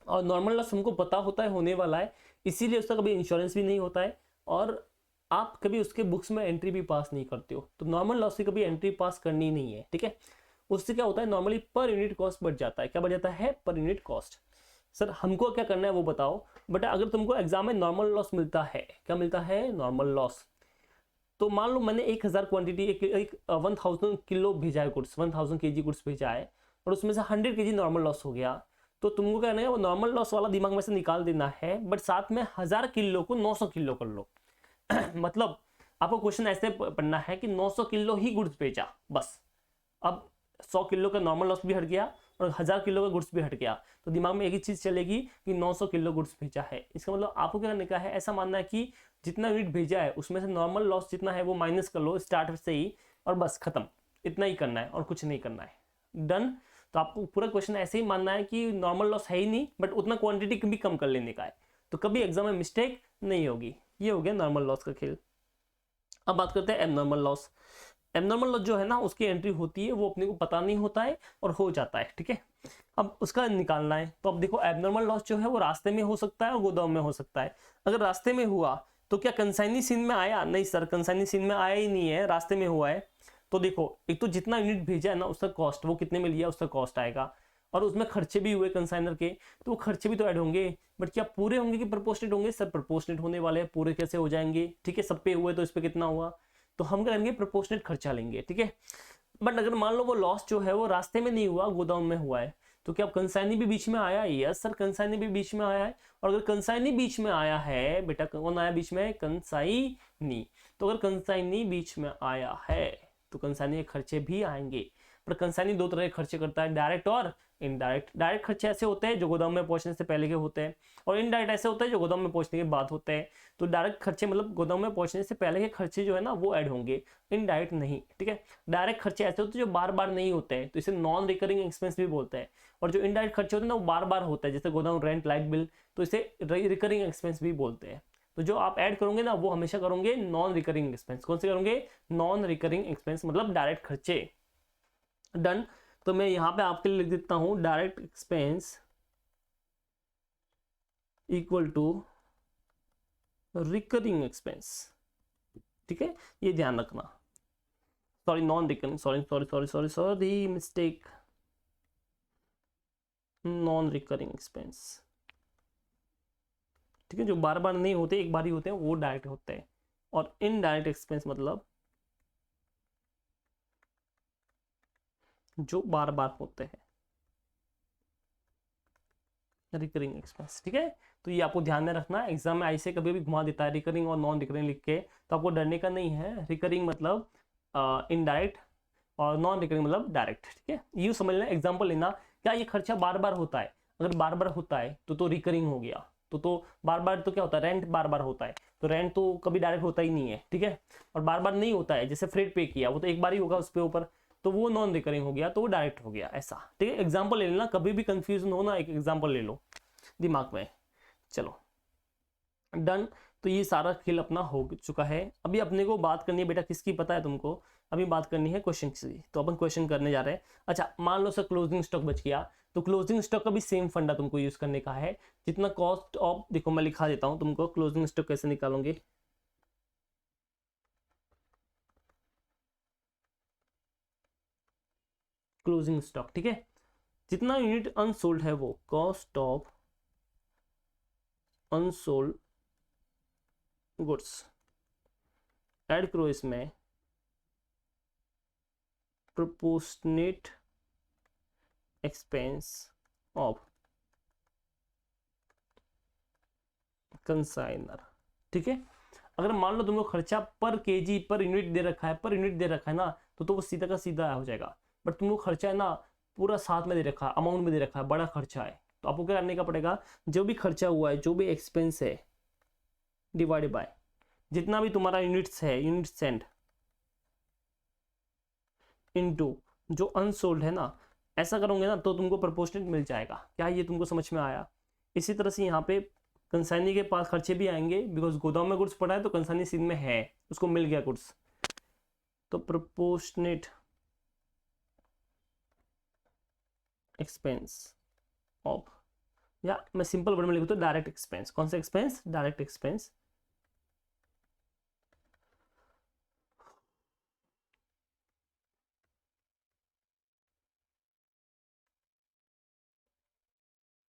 Speaker 1: और नॉर्मल लॉस हमको पता होता है होने वाला है, इसीलिए उसका कभी इंश्योरेंस भी नहीं होता है, और आप कभी उसके बुक्स में एंट्री भी पास नहीं करते हो। तो नॉर्मल लॉस की कभी एंट्री पास करनी नहीं है। ठीक है, उससे क्या होता है, नॉर्मली पर यूनिट कॉस्ट बढ़ जाता है। क्या बढ़ जाता है, पर यूनिट कॉस्ट। सर हमको क्या करना है वो बताओ। बट अगर तुमको एग्जाम में नॉर्मल लॉस मिलता है, क्या मिलता है, नॉर्मल लॉस, तो मान लो मैंने 1000 क्वांटिटी, एक 1000 किलो भेजा है गुड्स, 1000 kg गुड्स भेजा है, और उसमें से 100 kg नॉर्मल लॉस हो गया, तो तुमको क्या करना है, वो नॉर्मल लॉस वाला दिमाग में से निकाल देना है, बट साथ में 1000 किलो को 900 किलो कर लो। मतलब आपको क्वेश्चन ऐसे पढ़ना है कि 900 किलो ही गुड्स बेचा बस। अब 100 किलो का नॉर्मल लॉस भी हट गया और 1000 किलो का गुड्स भी हट गया, तो दिमाग में एक ही चीज चलेगी कि 900 किलो गुड्स भेजा है। इसका मतलब आपको क्या करने का है, ऐसा मानना है कि जितना यूनिट भेजा है उसमें से नॉर्मल लॉस जितना है वो माइनस कर लो स्टार्ट से ही, और बस खत्म। इतना ही करना है और कुछ नहीं करना है, डन। तो आपको पूरा क्वेश्चन ऐसे ही मानना है कि नॉर्मल लॉस है ही नहीं, बट उतना क्वांटिटी भी कम कर लेने का है, तो कभी एग्जाम में मिस्टेक नहीं होगी। ये हो गया नॉर्मल लॉस का खेल। अब बात करते हैं एबनॉर्मल लॉस। एबनॉर्मल लॉस जो है ना, उसकी एंट्री होती है, वो अपने को पता नहीं होता है और हो जाता है। ठीक है, अब उसका निकालना है। तो अब देखो, एबनॉर्मल लॉस जो है वो रास्ते में हो सकता है और गोदाम में हो सकता है। अगर रास्ते में हुआ तो क्या कंसाइनी सीन में आया, नहीं सर कंसाइनी सीन में आया ही नहीं है, रास्ते में हुआ है। तो देखो, एक तो जितना यूनिट भेजा है ना उसका कॉस्ट, वो कितने में लिया उसका कॉस्ट आएगा, और उसमें खर्चे भी हुए कंसाइनर के, तो वो खर्चे भी तो ऐड होंगे। बट क्या पूरे होंगे कि प्रपोर्शनेट होंगे, सर प्रपोर्शनेट होने वाले हैं, पूरे कैसे हो जाएंगे। ठीक है, सब पे हुए तो इस पे कितना हुआ, तो हम करेंगे प्रपोर्शनेट खर्चा लेंगे। ठीक है, बट अगर मान लो वो लॉस जो है वो रास्ते में नहीं हुआ, गोदाम में हुआ है, तो क्या कंसाइनी भी बीच में आया है, यस सर कंसाइनी भी बीच में आया है। और अगर कंसाइनी बीच में आया है बेटा, कौन आया बीच में, कंसाइनी। तो अगर कंसाइनी बीच में आया है तो कंसाइनी के खर्चे भी आएंगे। पर कंसाइनी दो तरह के खर्चे करता है, डायरेक्ट और इनडायरेक्ट। डायरेक्ट खर्चे ऐसे होते हैं जो गोदाम में पहुंचने से पहले के होते हैं, और इनडायरेक्ट ऐसे होते हैं जो गोदाम में पहुंचने के बाद होते हैं। तो डायरेक्ट खर्चे मतलब गोदाम में पहुंचने से पहले के खर्चे जो है ना वो ऐड होंगे, इनडायरेक्ट नहीं। ठीक है, डायरेक्ट खर्चे ऐसे होते हैं जो बार बार नहीं होते हैं, तो इसे नॉन रिकरिंग एक्सपेंस भी बोलते हैं। और जो इनडायरेक्ट खर्चे होते हैं ना वो बार बार होता है, जैसे गोदाम रेंट, लाइट बिल, तो इसे रिकरिंग एक्सपेंस भी बोलते हैं। तो जो आप ऐड करोगे ना वो हमेशा करोगे नॉन रिकरिंग एक्सपेंस। कौन से करोगे, नॉन रिकरिंग एक्सपेंस, मतलब डायरेक्ट खर्चे, डन। तो मैं यहाँ पे आपके लिए लिख देता हूँ direct expense equal to recurring expense. ठीक है, ये ध्यान रखना। Sorry, non recurring, sorry mistake, non recurring expense. ठीक है, जो बार बार नहीं होते, एक बार ही होते हैं, वो डायरेक्ट होते हैं। और इनडायरेक्ट एक्सपेंस मतलब जो बार बार होते हैं, रिकरिंग एक्सपेंस। ठीक है, तो ये आपको ध्यान में रखना। एग्जाम में ऐसे कभी भी घुमा देता है रिकरिंग और नॉन रिकरिंग लिख के, तो आपको डरने का नहीं है। रिकरिंग मतलब इनडायरेक्ट और नॉन रिकरिंग मतलब डायरेक्ट। ठीक है, यूँ समझ लेना, एग्जाम्पल लेना, क्या ये खर्चा बार बार होता है? अगर बार बार होता है तो रिकरिंग हो गया। तो बार बार तो क्या होता है, रेंट बार बार होता है, तो रेंट तो कभी डायरेक्ट होता ही नहीं है। ठीक है, और बार बार नहीं होता है, जैसे फ्रेट पे किया, वो तो एक बार ही होगा उस पे ऊपर, तो वो नॉन रिकरिंग हो गया, तो वो डायरेक्ट हो गया, ऐसा। ठीक है, एग्जाम्पल ले लेना, कभी भी कंफ्यूजन हो ना, एक एग्जाम्पल ले लो दिमाग में। चलो डन। तो ये सारा खेल अपना हो चुका है। अभी अपने को बात करनी है बेटा, किसकी पता है तुमको? अभी बात करनी है क्वेश्चन की। तो अपन क्वेश्चन करने जा रहे हैं। अच्छा, मान लो सर क्लोजिंग स्टॉक बच गया, तो क्लोजिंग स्टॉक का भी सेम फंडा तुमको यूज करने का है। जितना कॉस्ट ऑफ, देखो मैं लिखा देता हूं तुमको, क्लोजिंग स्टॉक कैसे निकालोगे। क्लोजिंग स्टॉक, ठीक है, जितना यूनिट अनसोल्ड है वो cost of unsold goods add करो इसमें प्रोपोर्शनेट एक्सपेंस ऑफ कंसाइनर। ठीक है, अगर मान लो तुमको खर्चा पर केजी पर यूनिट दे रखा है, पर यूनिट दे रखा है ना, तो वो सीधा का सीधा हो जाएगा। बट तुमको खर्चा है ना पूरा साथ में दे रखा है, अमाउंट में दे रखा है, बड़ा खर्चा है, तो आपको क्या करने का पड़ेगा, जो भी खर्चा हुआ है, जो भी एक्सपेंस है, डिवाइड बाय जितना भी तुम्हारा यूनिट्स है, यूनिट सेंड इनटू जो अनसोल्ड है ना, ऐसा करोगे ना तो तुमको प्रोपोर्शनेट मिल जाएगा। क्या ये तुमको समझ में आया? इसी तरह से यहाँ पे कंसाइनी के पास खर्चे भी आएंगे, बिकॉज गोदाम में गुड्स पड़ा है तो कंसाइनी सीन में है, उसको मिल गया गुड्स, तो प्रोपोर्शनेट एक्सपेंस ऑफ, या मैं सिंपल वर्ड में लिखूँ तो डायरेक्ट एक्सपेंस। कौन सा एक्सपेंस? Direct expense.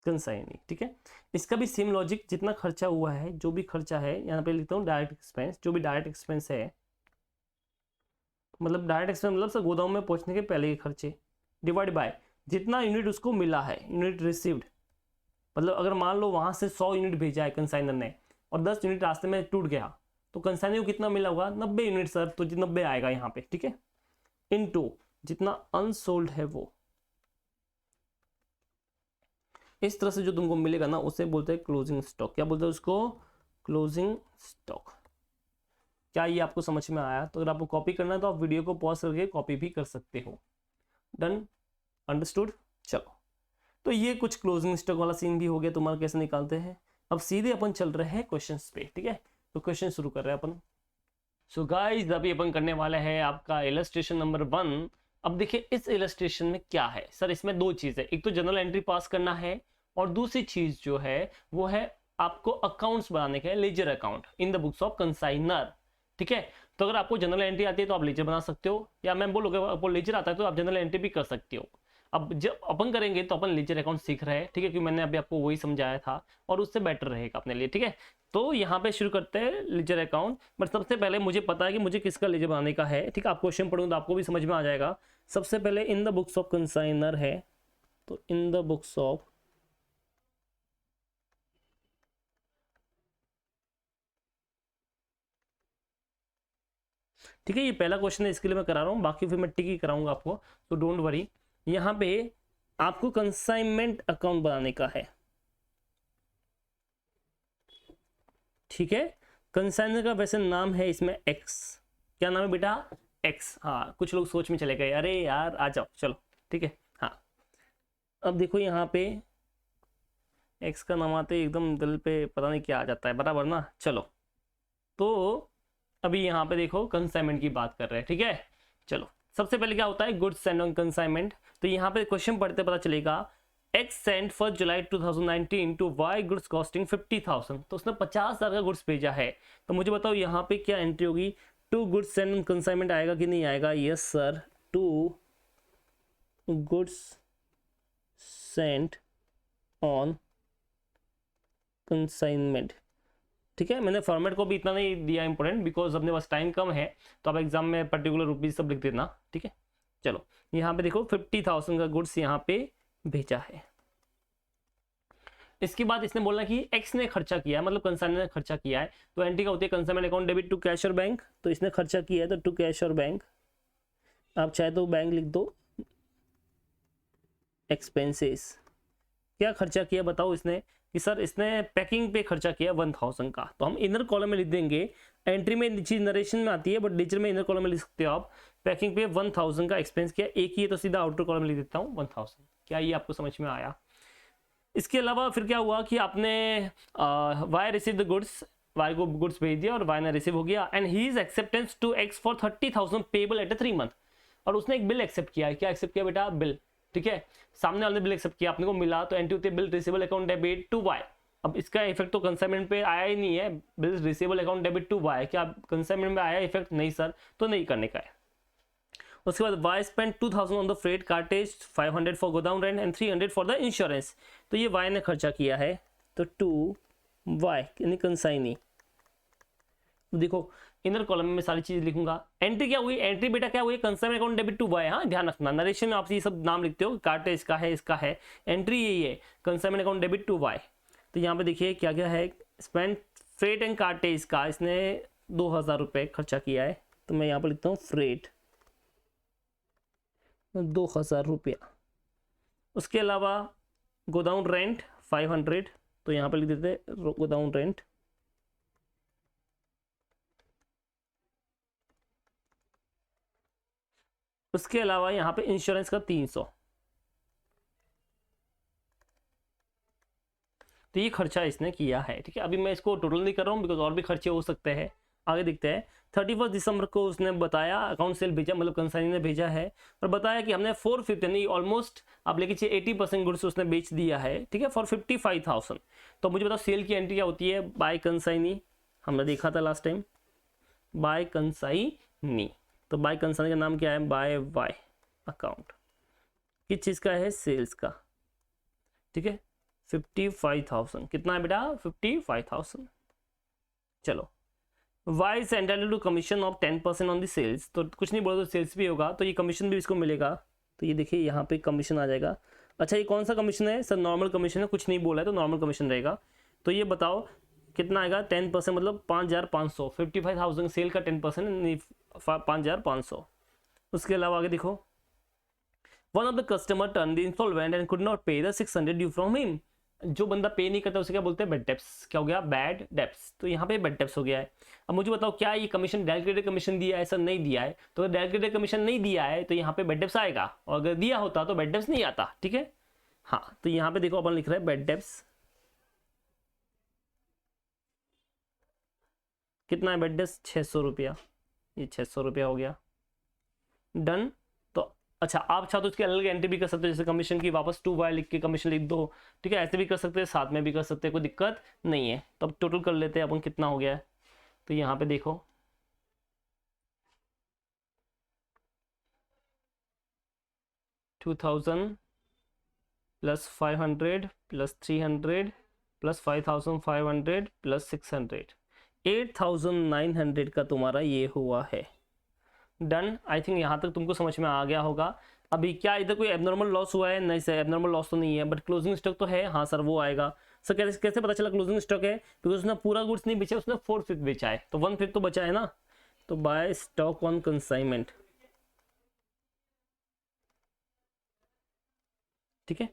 Speaker 1: कंसाइनी। ठीक है, इसका भी सेम लॉजिक, जितना खर्चा हुआ है, जो भी खर्चा है, यहाँ पे लिखता हूँ डायरेक्ट एक्सपेंस, जो भी डायरेक्ट एक्सपेंस है, मतलब डायरेक्ट एक्सपेंस मतलब सर गोदाम में पहुंचने के पहले के खर्चे, डिवाइड बाय जितना यूनिट उसको मिला है, यूनिट रिसीव्ड। मतलब अगर मान लो वहां से 100 यूनिट भेजा है कंसाइनर ने और 10 यूनिट रास्ते में टूट गया, तो कंसाइनर को कितना मिला होगा? 90 यूनिट सर, तो 90 आएगा यहाँ पे। ठीक है, इनटू जितना अनसोल्ड है वो। इस तरह से जो तुमको मिलेगा ना, उसे बोलते हैं क्लोजिंग स्टॉक। क्या बोलते हैं उसको? Closing stock. क्या ये आपको समझ में आया? तो अगर आपको कॉपी करना है तो आप वीडियो को पॉज करके कॉपी भी कर सकते हो। Done, understood. चलो, तो ये कुछ क्लोजिंग स्टॉक वाला सीन भी हो गया, तुम्हारा कैसे निकालते हैं। अब सीधे अपन चल रहे हैं क्वेश्चंस पे। ठीक है, तो क्वेश्चन शुरू कर रहे हैं अपन। सो गाइस, अभी अपन करने वाले हैं आपका इलस्ट्रेशन नंबर 1। अब देखिए इस इलस्ट्रेशन में क्या है सर, इसमें दो चीजें, एक तो जनरल एंट्री पास करना है, और दूसरी चीज जो है वो है आपको अकाउंट्स बनाने के, ledger account in the books of consignor. ठीक है, तो अगर आपको जनरल एंट्री आती है तो आप लेजर बना सकते हो, या मैं बोलूँगा आपको लेजर आता है तो आप जनरल एंट्री भी कर सकते हो। अब जब अपन करेंगे तो अपन लेजर अकाउंट सीख रहे हैं। ठीक है, क्योंकि मैंने अभी आपको वही समझाया था और उससे बेटर रहेगा अपने लिए। ठीक है, तो यहाँ पे शुरू करते हैं लेजर अकाउंट। बट सबसे पहले मुझे पता है कि मुझे किसका लेजर बनाने का है। ठीक है, आप क्वेश्चन पढ़ूँ तो आपको भी समझ में आ जाएगा। सबसे पहले in the books of consignor है, तो इन द बुक्स ऑफ ठीक है, ये पहला क्वेश्चन है, इसके लिए मैं करा रहा हूँ, बाकी फिर मैं टिक ही कराऊंगा आपको, तो डोंट वरी। यहाँ पे आपको कंसाइनमेंट अकाउंट बनाने का है। ठीक है, कंसाइनर का वैसे नाम है इसमें एक्स। क्या नाम है बेटा? एक्स। हाँ, कुछ लोग सोच में चले गए, अरे यार आ जाओ, चलो ठीक है। हाँ, अब देखो यहाँ पे एक्स का नाम आते एकदम दिल पे पता नहीं क्या आ जाता है, बराबर ना। चलो, तो अभी यहाँ पे देखो कंसाइनमेंट की बात कर रहे हैं। ठीक है, चलो सबसे पहले क्या होता है गुड्स सेंड ऑन कंसाइनमेंट। तो यहाँ पे क्वेश्चन पढ़ते पता चलेगा X send 1 July 2019 to Y goods costing 50,000। तो उसने 50,000 का गुड्स भेजा है। तो मुझे बताओ यहाँ पे क्या एंट्री होगी, to goods send on consignment आएगा कि नहीं आएगा? Yes sir, to goods send on consignment. ठीक है, मैंने फॉर्मेट को भी इतना नहीं दिया इंपॉर्टेंट बिकॉज अपने पास टाइम कम है, तो आप एग्जाम में पर्टिकुलर रुपीज सब लिख देना। ठीक है, चलो यहाँ पे देखो 50,000 का गुड्स यहाँ पे भेजा है। इसके बाद इसने बोला कि एक्स ने खर्चा किया है, मतलब कंसाइनर ने खर्चा किया है। तो एंट्री का होती है consignment account debit to cash और बैंक। तो इसने खर्चा किया है तो टू कैश और बैंक, आप चाहे तो बैंक लिख दो। एक्सपेंसेस, क्या खर्चा किया बताओ इसने? कि सर इसने पैकिंग पे खर्चा किया 1000 का। तो हम इनर कॉलम में लिख देंगे, एंट्री में चीज नरेशन में आती है बट नीचे में इनर कॉलम में लिख सकते हो आप। पैकिंग पे 1000 का एक्सपेंस किया, एक ही है तो सीधा आउटर कॉलम में लिख देता हूँ 1000। क्या ये आपको समझ में आया? इसके अलावा फिर क्या हुआ कि आपने Y receive the goods, Y को गुड्स भेज दिया और वाई ने रिसीव हो गया and he is acceptance to X for 30,000 payable at a 3 month. और उसने एक बिल एक्सेप्ट किया है। क्या एक्सेप्ट किया बेटा? बिल। ठीक है, सामने वाले बिल एक्सेप्ट किया, अपने को मिला, तो एंट्री होती है bill receivable account debit to Y. अब इसका इफेक्ट तो कंसाइनमेंट पे आया ही नहीं है, bill receivable account debit to Y. क्या कंसाइनमेंट में आया इफेक्ट? नहीं सर, तो नहीं करने का है। उसके बाद Y spend 2000 on the freight cartage, 500 for godown rent and 300 for the insurance. तो ये वाई ने खर्चा किया है, तो टू वाई यानी कंसाइनी। देखो इनर कॉलम में सारी चीज लिखूंगा। एंट्री क्या हुई? एंट्री बेटा क्या हुई? Consignment account debit to Y. हाँ ध्यान रखना, नरेशन में आप ये सब नाम लिखते हो, कार्टेज इसका है, इसका है, एंट्री यही है consignment account debit to Y. तो यहाँ पे देखिए क्या क्या है, स्पेंड फ्रेट एंड कार्टेज का इसने 2000 रुपये खर्चा किया है। तो मैं यहाँ पर लिखता हूँ फ्रेट 2000 रुपया। उसके अलावा गोदाउन रेंट 500, तो यहाँ पर लिख देते गोदाउन रेंट। उसके अलावा यहाँ पे इंश्योरेंस का 300। तो ये खर्चा इसने किया है। ठीक है, अभी मैं इसको टोटल नहीं कर रहा हूँ बिकॉज और भी खर्चे हो सकते हैं। आगे देखते हैं। 31 दिसंबर को उसने बताया अकाउंट सेल भेजा, मतलब कंसाइनी ने भेजा है और बताया कि हमने 450 यानी ऑलमोस्ट आप लेके चलिए 80% गुड्स उसने बेच दिया है। ठीक है, फॉर 55,000। तो मुझे बताओ सेल की एंट्री क्या होती है? बाय कंसाइनी, हमने देखा था लास्ट टाइम, बाय कंसाइनी। तो बाय कंसाइनी का नाम क्या है? By Y account. किस चीज़ का है? सेल्स का। ठीक है, 55,000 कितना है बेटा? 55,000। चलो, Y is entitled to commission of 10% on the sales. तो कुछ नहीं बोला तो सेल्स भी होगा, तो ये कमीशन भी इसको मिलेगा। तो ये देखिए यहाँ पे कमीशन आ जाएगा। अच्छा ये कौन सा कमीशन है सर? नॉर्मल कमीशन है, कुछ नहीं बोला है तो नॉर्मल कमीशन रहेगा। तो ये बताओ कितना आएगा? 10% मतलब 5,500। 55,000 सेल का 10% 5,500। उसके अलावा आगे देखो, one of the customer turn the insolvent and could not pay the 600 due from him. जो बंदा पे नहीं करता उसे क्या बोलते हैं? Bad debts. क्या हो गया? Bad debts. तो यहाँ पे बैड डेप्स हो गया है। अब मुझे बताओ क्या ये कमीशन डायरेक्ट कमीशन दिया है? सर नहीं दिया है। तो अगर डायरेक्ट कमीशन नहीं दिया है तो यहाँ पे बैड डेप्स आएगा, और अगर दिया होता तो बैड डेप्स नहीं आता। ठीक है, हाँ तो यहाँ पे देखो अपन लिख रहे हैं बैड डेप्स। कितना है बैड डेप्स? 600 रुपया। ये 600 रुपया हो गया, डन। तो अच्छा आप चाहो तो उसकी अलग एंट्री भी कर सकते हो, जैसे कमीशन की वापस 2y लिख के कमीशन लिख दो। ठीक है, ऐसे भी कर सकते हैं, साथ में भी कर सकते हैं, कोई दिक्कत नहीं है। तो अब टोटल कर लेते हैं अपन कितना हो गया है। तो यहाँ पे देखो 2000 प्लस 500 प्लस 300 प्लस 5,500 प्लस 600, 8,900 का तुम्हारा ये हुआ है। डन। आई थिंक यहाँ तक तुमको समझ में आ गया होगा। अभी क्या इधर कोई एबनॉर्मल लॉस हुआ है? नहीं सर एबनॉर्मल लॉस तो नहीं है, बट क्लोजिंग स्टॉक तो है। हाँ सर वो आएगा। सर कैसे कैसे पता चला क्लोजिंग स्टॉक है? बिकॉज उसने पूरा गुड्स नहीं बेचा, उसने 4/5 बेचा है, तो 1/5 तो बचा है ना। तो बाय स्टॉक ऑन कंसाइनमेंट। ठीक है,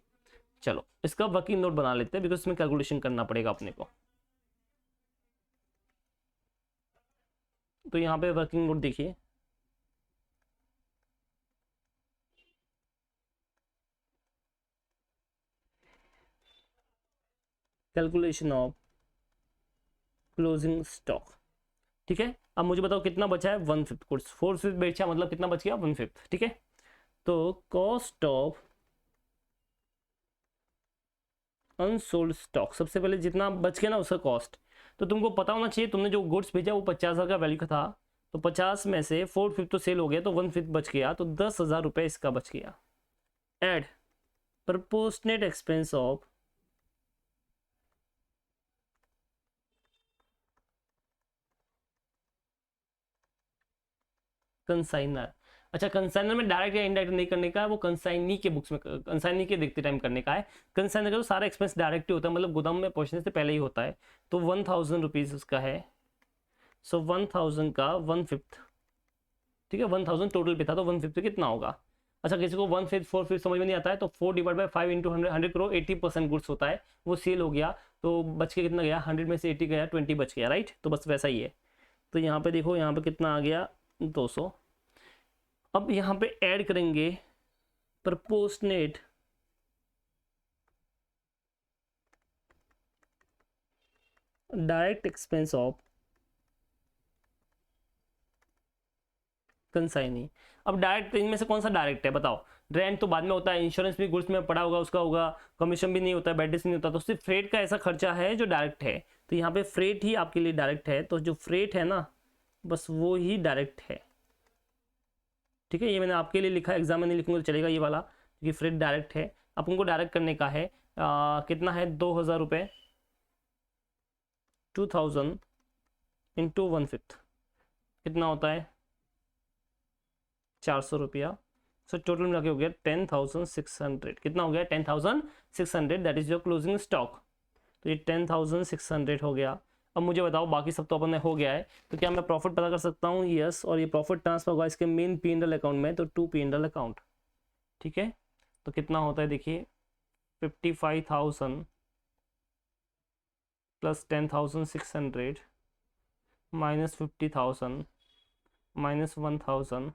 Speaker 1: चलो इसका वर्किंग नोट बना लेते हैं बिकॉज इसमें कैलकुलेशन करना पड़ेगा अपने को। तो यहाँ पे वर्किंग नोट देखिए, कैलकुलेशन ऑफ क्लोजिंग स्टॉक। ठीक है, अब मुझे बताओ कितना बचा है, 1/5 गुड्स, 4/5 बेचा मतलब कितना बच गया, 1/5, ठीक है। तो कॉस्ट ऑफ अनसोल्ड स्टॉक, सबसे पहले जितना बच गया ना उसका कॉस्ट, तो तुमको पता होना चाहिए, तुमने जो गुड्स भेजा वो 50,000 का वैल्यू का था, तो 50 में से 4/5 तो सेल हो गया, तो 1/5 बच गया, तो 10,000 रुपये इसका बच गया। Add proportionate expense of consignor. अच्छा, कंसाइनर में डायरेक्ट या इनडायरेक्ट नहीं करने का है, वो कंसाइनी के बुक्स में, कंसाइनी के देखते टाइम करने का है। कंसाइनर का तो सारा एक्सपेंस डायरेक्ट ही होता है, मतलब गोदाम में पहुंचने से पहले ही होता है। तो 1,000 रुपीज़ उसका है, सो 1,000 का 1/5, ठीक है, 1,000 टोटल पे था, तो 1/5 कितना होगा। अच्छा, किसी को 1/5 4/5 समझ में नहीं आता है, तो 4/5 इंटू 100 करो, 80% गुड्स होता है, वो सेल हो गया, तो बच के कितना गया, 100 में से 80 गया, 20 बच गया, राइट। तो बस वैसा ही है। तो यहाँ पे देखो, यहाँ पे कितना आ गया, 200। अब यहाँ पे ऐड करेंगे proportionate direct expense of consignee. अब डायरेक्ट इनमें से कौन सा डायरेक्ट है बताओ। रेंट तो बाद में होता है, इंश्योरेंस भी गुड्स में पड़ा होगा उसका होगा, कमीशन भी नहीं होता, बैड डेट्स नहीं होता, तो सिर्फ फ्रेट का ऐसा खर्चा है जो डायरेक्ट है। तो यहाँ पे फ्रेट ही आपके लिए डायरेक्ट है, तो जो फ्रेट है ना बस वो ही डायरेक्ट है, ठीक है। ये मैंने आपके लिए लिखा है, एग्जाम में नहीं लिखूंगा तो चलेगा ये वाला, क्योंकि फ्रेट डायरेक्ट है। अब उनको डायरेक्ट करने का है, कितना है, 2,000 रुपये, 2,000 इंटू 1/5 कितना होता है, 400 रुपया। सो टोटल मिला के हो गया 10,600, कितना हो गया, 10,600, that is your closing stock. तो ये 10,600 हो गया। अब मुझे बताओ, बाकी सब तो अपन ने हो गया है, तो क्या मैं प्रॉफिट पता कर सकता हूँ, यस। और ये प्रॉफिट ट्रांसफर होगा इसके मेन P&L अकाउंट में, तो टू P&L अकाउंट, ठीक है। तो कितना होता है देखिए, 55,000 plus 10,600 minus 50,000 minus 1,000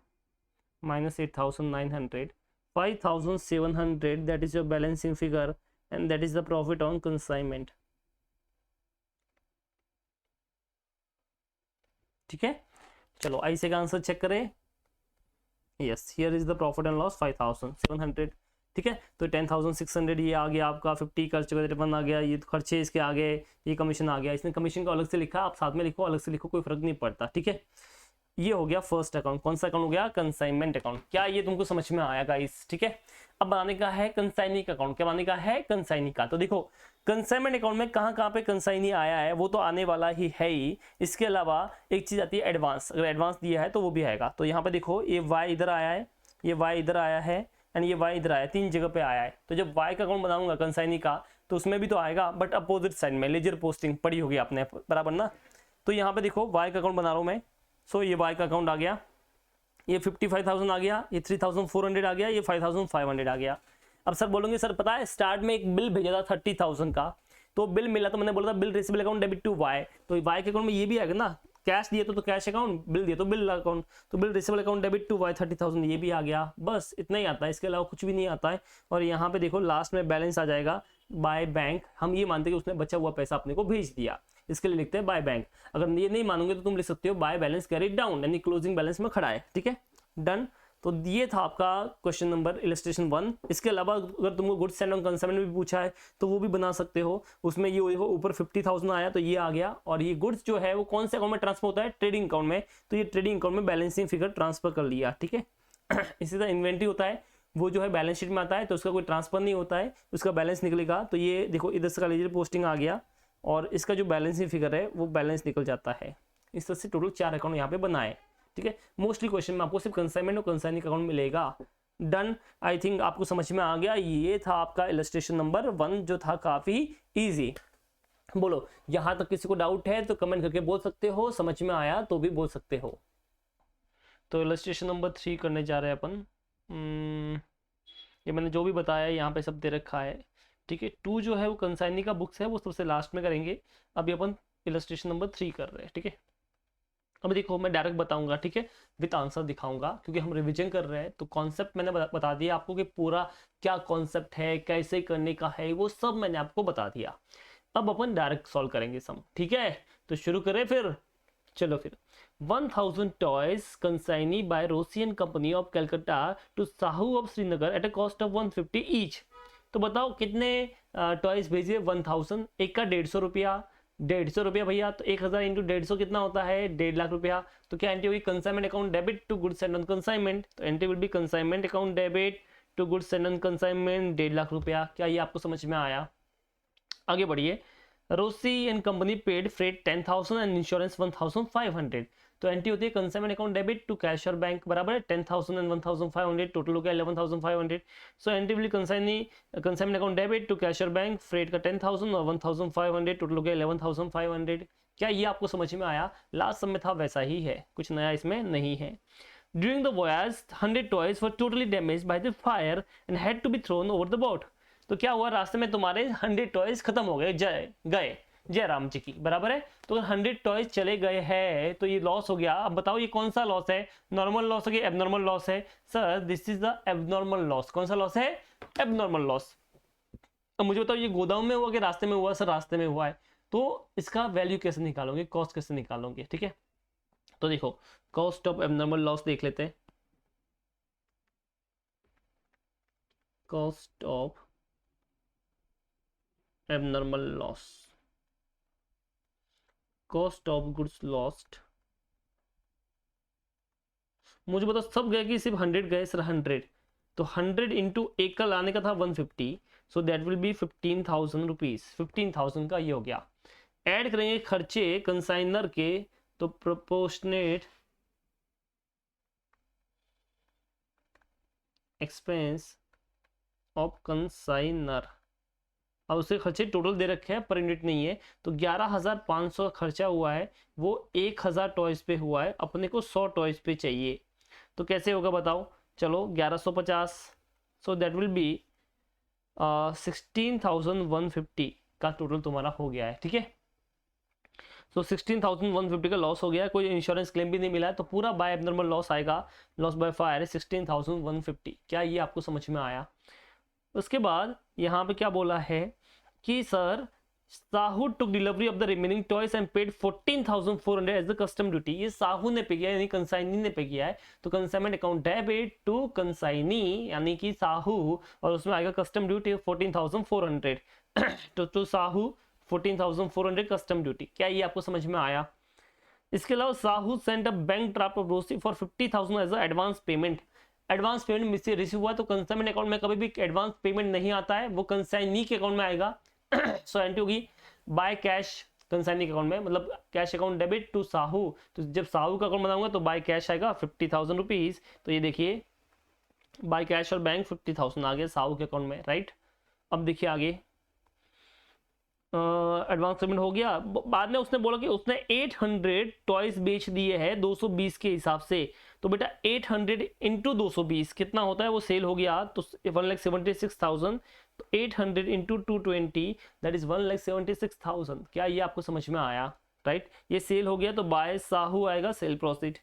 Speaker 1: minus 8,900, 5,700, that is your balancing figure, and that is the profit on consignment, ठीक है। चलो आई से का आंसर चेक करें, yes, here is the profit and loss 5,700, ठीक है। तो 10,600 ये आ गया आपका, 50 खर्च वगैरह आ गया, ये खर्चे इसके आ गए, ये कमीशन आ गया, इसने कमीशन को अलग से लिखा, आप साथ में लिखो अलग से लिखो, कोई फर्क नहीं पड़ता, ठीक है। ये हो गया फर्स्ट अकाउंट, कौन सा अकाउंट हो गया, कंसाइनमेंट अकाउंट। क्या ये तुमको समझ में आया गाइस, ठीक है। अब बनाने का है कंसाइनी का अकाउंट, क्या बनाने का है, कंसाइनी का। तो देखो कंसाइनमेंट अकाउंट में कहाँ पे कंसाइनी आया है, वो तो आने वाला ही है ही। इसके अलावा एक चीज आती है एडवांस, अगर एडवांस दिया है तो वो भी आएगा। तो यहाँ पे देखो, ये वाई इधर आया है, ये वाई इधर आया है, एंड ये वाई इधर आया, 3 जगह पे आया है। तो जब वाई का अकाउंट बनाऊंगा कंसाइनी का, तो उसमें भी तो आएगा, बट अपोजिट साइड में, लेजर पोस्टिंग पड़ी होगी आपने बराबर ना। तो यहाँ पे देखो वाई का अकाउंट बना रहा हूँ मैं, सो ये वाई का अकाउंट आ गया, ये 55,000 आ गया, ये 3,400 आ गया, ये 5,500 आ गया। अब सर बोलोगे सर पता है स्टार्ट में एक बिल भेजा था 30,000 का, तो बिल मिला, तो मैंने बोला था bill receivable account debit to Y, तो वाई के अकाउंट में ये भी आएगा ना, कैश दिए तो कैश अकाउंट, बिल दिए तो बिल अकाउंट, तो bill receivable account debit to Y 30,000, ये भी आ गया। बस इतना ही आता है, इसके अलावा कुछ भी नहीं आता है। और यहाँ पे देखो लास्ट में बैलेंस आ जाएगा बाय बैंक, हम ये मानते हैं कि उसने बचा हुआ पैसा अपने को भेज दिया, इसके लिए लिखते हैं बाय बैंक। अगर ये नहीं मानोगे तो तुम लिख सकते हो बाय बैलेंस कैरिड डाउन, यानी क्लोजिंग बैलेंस में खड़ा है, ठीक है, डन। तो ये था आपका क्वेश्चन नंबर इलस्ट्रेशन 1। इसके अलावा अगर तुमको गुड्स एंड कंसाइनमेंट भी पूछा है तो वो भी बना सकते हो। उसमें ये देखो ऊपर 50,000 आया तो ये आ गया, और ये गुड्स जो है वो कौन से अकाउंट में ट्रांसफर होता है, ट्रेडिंग अकाउंट में, तो ये ट्रेडिंग अकाउंट में बैलेंसिंग फिगर ट्रांसफर कर लिया, ठीक है। इसी तरह इन्वेंट्री होता है, वो जो है बैलेंस शीट में आता है, तो उसका कोई ट्रांसफर नहीं होता है, उसका बैलेंस निकलेगा। तो ये देखो इधर से लेजर पोस्टिंग आ गया, और इसका जो बैलेंसिंग फिगर है वो बैलेंस निकल जाता है। इस तरह से टोटल 4 अकाउंट यहाँ पे बनाए, ठीक है। मोस्टली क्वेश्चन में आपको सिर्फ कंसाइनमेंट और कंसाइनी का अकाउंट मिलेगा। डन, आई थिंक आपको समझ में आ गया। ये था आपका इलस्ट्रेशन नंबर 1 जो था काफी इजी। बोलो यहां तक किसी को डाउट है तो कमेंट करके बोल सकते हो, समझ में आया तो भी बोल सकते हो। तो इलस्ट्रेशन नंबर 3 करने जा रहे हैं अपन। ये मैंने जो भी बताया यहाँ पे सब दे रखा है, ठीक है। 2 जो है वो कंसाइनी का बुक्स है, वो सबसे लास्ट में करेंगे। अभी अपन इलस्ट्रेशन नंबर 3 कर रहे हैं, ठीक है। अब देखो मैं डायरेक्ट बताऊंगा, ठीक है, विद आंसर दिखाऊंगा, क्योंकि हम रिवीजन कर रहे हैं। तो कॉन्सेप्ट मैंने बता दिया आपको कि पूरा क्या कॉन्सेप्ट है, कैसे करने का है, वो सब मैंने आपको बता दिया। अब अपन डायरेक्ट सॉल्व करेंगे सम, ठीक है। तो शुरू करें फिर, चलो फिर। 1000 toys consignee by Rosian Company of Calcutta to Sahu of Srinagar at a cost of 150 each। तो बताओ कितने टॉयज भेजिए 1000, एक का 150 रुपया, 150 रुपया भैया, तो 1000 इंटू 150 कितना होता है 1.5 लाख रुपया। तो क्या एंट्री होगी consignment account debit to goods and on consignment, तो entry will be consignment account debit to goods and on consignment 1.5 lakh रुपया। क्या ये आपको समझ में आया? आगे बढ़िए। Rosy and company paid freight 10,000 and insurance 1,500। तो एंट्री होती है consignment account debit to cash और बैंक, बराबर है 10,000 एंड 1,500, टोटल हो गया 11,500। So entry will consignment account debit to cash और बैंक, फ्रेट का 10,000 और 1,500, टोटल हो गया 11,500। क्या ये आपको समझ में आया? लास्ट सब में था वैसा ही है, कुछ नया इसमें नहीं है। During the voyage, 100 toys were totally damaged by the fire and had to be thrown over the boat। तो क्या हुआ, रास्ते में तुम्हारे 100 टॉयज खत्म हो गए, जय राम जी की, बराबर है। तो अगर 100 टॉयज चले गए हैं तो ये लॉस हो गया। अब बताओ ये कौन सा लॉस है, नॉर्मल लॉस है कि एबनॉर्मल लॉस है? Sir this is the abnormal loss. कौन सा लॉस है? Abnormal loss. अब मुझे बताओ ये गोदाम में हुआ कि रास्ते में हुआ? सर रास्ते में हुआ है। तो इसका वैल्यू कैसे निकालोगे, कॉस्ट कैसे निकालोगे? ठीक है, तो देखो कॉस्ट ऑफ एबनॉर्मल लॉस देख लेते हैं। Cost of abnormal loss, cost of goods lost. मुझे बताओ सब गए कि सिर्फ 100 गए? सर 100, तो 100 इंटू एक का लाने का था 150, so that will be 15,000 rupees. 15,000 का ये हो गया। ऐड करेंगे खर्चे कंसाइनर के, तो प्रोपोर्शनेट एक्सपेंस ऑफ कंसाइनर। अब उसके खर्चे टोटल दे रखे हैं, पर यूनिट नहीं है, तो 11,500 खर्चा हुआ है, वो 1,000 टॉयज पे हुआ है, अपने को 100 टॉयज पे चाहिए। तो कैसे होगा बताओ? चलो 1150, सो दैट विल बी 16,150 का टोटल तुम्हारा हो गया है। ठीक है, तो 16,150 का लॉस हो गया, कोई इंश्योरेंस क्लेम भी नहीं मिला है, तो पूरा बाय एबनॉर्मल लॉस आएगा, लॉस बाय फायर 16,150। क्या ये आपको समझ में आया? उसके बाद यहाँ पे क्या बोला है कि sir Sahu took delivery of the remaining toys and paid 14,400 as the custom duty. ये साहू ने पे किया यानी कंसाइनी ने पे किया है, तो consignment account debit to consignee यानी कि साहू, और उसमें आएगा कस्टम ड्यूटी 14,400 तो साहू 14,400 कस्टम ड्यूटी। क्या ये आपको समझ में आया? इसके अलावा Sahu sent a bank draft of Rosy for 50,000 as advance payment. Advance payment से रिसीव हुआ, तो कंसाइनमेंट अकाउंट में कभी भी एडवांस पेमेंट नहीं आता है, वो कंसाइनी के अकाउंट में आएगा। सो एंट्री होगी बाय कैश कंसाइनी के अकाउंट में, मतलब cash account debit to Sahu. तो जब साहू का अकाउंट बनाऊंगा तो बाय कैश आएगा 50,000 रुपीज। तो ये देखिए बाय कैश और बैंक 50,000 आ गया साहू के अकाउंट में, राइट। अब देखिए आगे एडवांस पेमेंट हो गया। बाद में उसने बोला कि उसने 800 टॉयज बेच दिए हैं 220 के हिसाब से, तो बेटा 800 इंटू 220 कितना होता है, वो सेल हो गया, तो 1,76,000, तो 800 इंटू 220 दैट इज 1,76,000। क्या ये आपको समझ में आया? राइट, ये सेल हो गया, तो बाय साहू आएगा sale proceed.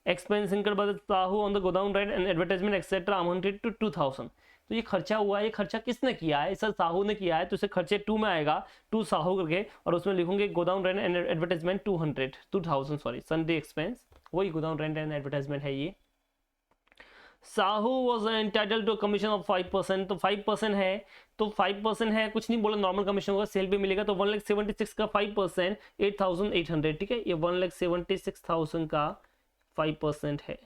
Speaker 1: Expense incurred by Sahu on the godown rent and advertisement etcetera amounted to 2,000। तो ये खर्चा हुआ है, ये खर्चा किसने किया है? सर साहू ने किया है, तो इसे खर्चे 2 में आएगा, 2 साहू करके, और उसमें लिखूंगे godown rent and advertisement 2,000 sorry sundry expense, वही गोडाउन रेंट एंड एडवर्टाइजमेंट है ये। Sahu was entitled to commission of 5%, तो 5% है, तो 5% है, कुछ नहीं बोला, नॉर्मल कमीशन होगा, सेल भी मिलेगा, तो 1,76,000 का 5% 8,800। ठीक है, ये 1,76,000 का 5% है,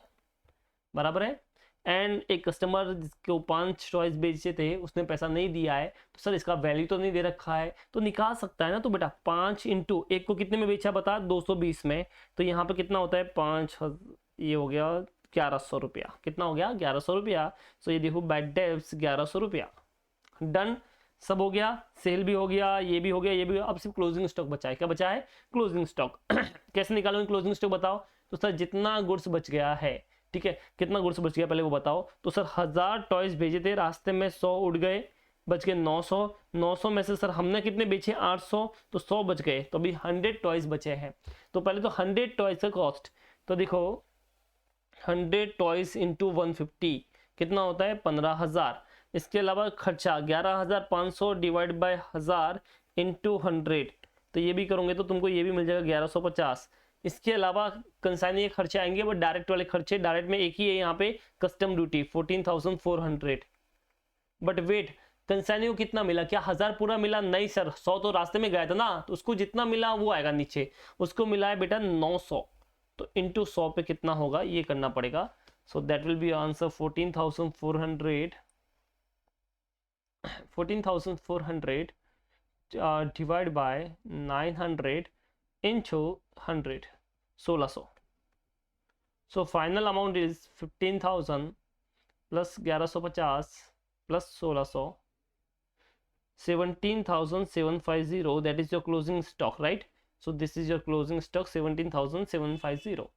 Speaker 1: बराबर है। एंड एक कस्टमर जिसको 5 टॉयज बेचे थे उसने पैसा नहीं दिया है, तो सर इसका वैल्यू तो नहीं दे रखा है, तो निकाल सकता है ना। तो बेटा 5 इंटू एक को कितने में बेचा बता, 220 में, तो यहाँ पे कितना होता है 5, ये हो गया 1,100 रुपया। कितना हो गया 1,100 रुपया। सो ये देखो बैड डेब्ट्स 1,100 रुपया, डन, सब हो गया, सेल भी हो गया, ये भी हो गया, ये भी हो गया। अब सिर्फ क्लोजिंग स्टॉक बचा है। क्या बचा है? Closing stock. कैसे निकालोगे क्लोजिंग स्टॉक बताओ? तो सर जितना गुड्स बच गया है, ठीक है, कितना गुड्स बच गया पहले वो बताओ। तो सर 1000 टॉयज भेजे थे, रास्ते में 100 उड़ गए, बच गए 900। 900 में से सर हमने कितने बेचे 800, तो 100 बच गए, तो अभी 100 टॉयज बचे हैं। तो पहले तो 100 टॉयज का कॉस्ट, तो देखो 100 टॉयज इंटू 150 कितना होता है 15,000। इसके अलावा खर्चा 11,500 डिवाइड बाय 1000 इंटू 100, तो ये भी करोगे तो तुमको ये भी मिल जाएगा 1150। इसके अलावा कंसाइनिंग के खर्चे आएंगे, बट डायरेक्ट वाले खर्चे, डायरेक्ट में एक ही है यहाँ पे, कस्टम ड्यूटी 14,400। बट वेट, कंसाइनिंग को कितना मिला? क्या 1000 पूरा मिला? नहीं सर, 100 तो रास्ते में गया था ना, तो उसको जितना मिला वो आएगा नीचे, उसको मिला है बेटा 900, तो इंटू 100 पे कितना होगा ये करना पड़ेगा। So that will be answer 14,400 divide by 900 into 100, 1600। So final amount is 15,000 plus 1150 plus 1600, 17,750, that is your closing stock, right? So this is your closing stock 17,750।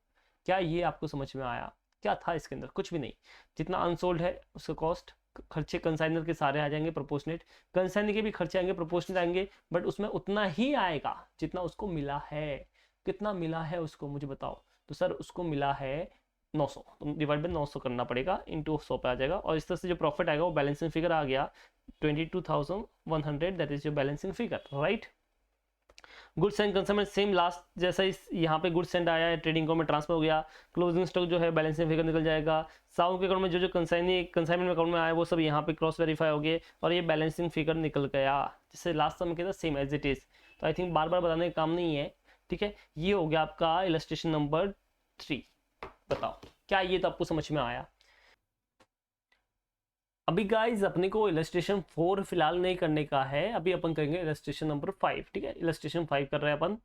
Speaker 1: क्या ये आपको समझ में आया? क्या था इसके अंदर? कुछ भी नहीं, जितना अनसोल्ड है उसका कॉस्ट, खर्चे कंसाइनर के सारे आ जाएंगे प्रोपोर्शनेट, कंसाइनर के भी खर्चे आएंगे प्रोपोर्शनेट आएंगे, बट उसमें उतना ही आएगा जितना उसको मिला है। कितना मिला है उसको मुझे बताओ। तो सर उसको मिला है 900, तो डिवाइड बाय 900 करना पड़ेगा, इंटू 100 पे आ जाएगा, और इस तरह से जो प्रॉफिट आएगा वो बैलेंसिंग फिगर आ गया 22,100, that is your balancing figure, right. Goods and consignment same last जैसा इस यहाँ पे गुड्स एंड आया है, ट्रेडिंग अकाउंट में ट्रांसफर हो गया, क्लोजिंग स्टॉक जो है बैलेंसिंग फिगर निकल जाएगा, साउथ के अकाउंट में जो कंसाइनमेंट अकाउंट में आया वो सब यहाँ पे क्रॉस वेरीफाई हो गए, और ये बैलेंसिंग फिगर निकल गया, जैसे लास्ट समय कहता सेम एज इट इज। तो आई थिंक बार बार बताने का काम नहीं है, ठीक है। ये हो गया आपका इलस्ट्रेशन नंबर 3। बताओ क्या ये तो आपको समझ में आया? अभी गाइज अपने को इलस्ट्रेशन 4 फिलहाल नहीं करने का है, अभी अपन करेंगे इलस्ट्रेशन नंबर 5, ठीक है। इलस्ट्रेशन 5 कर रहे हैं अपन।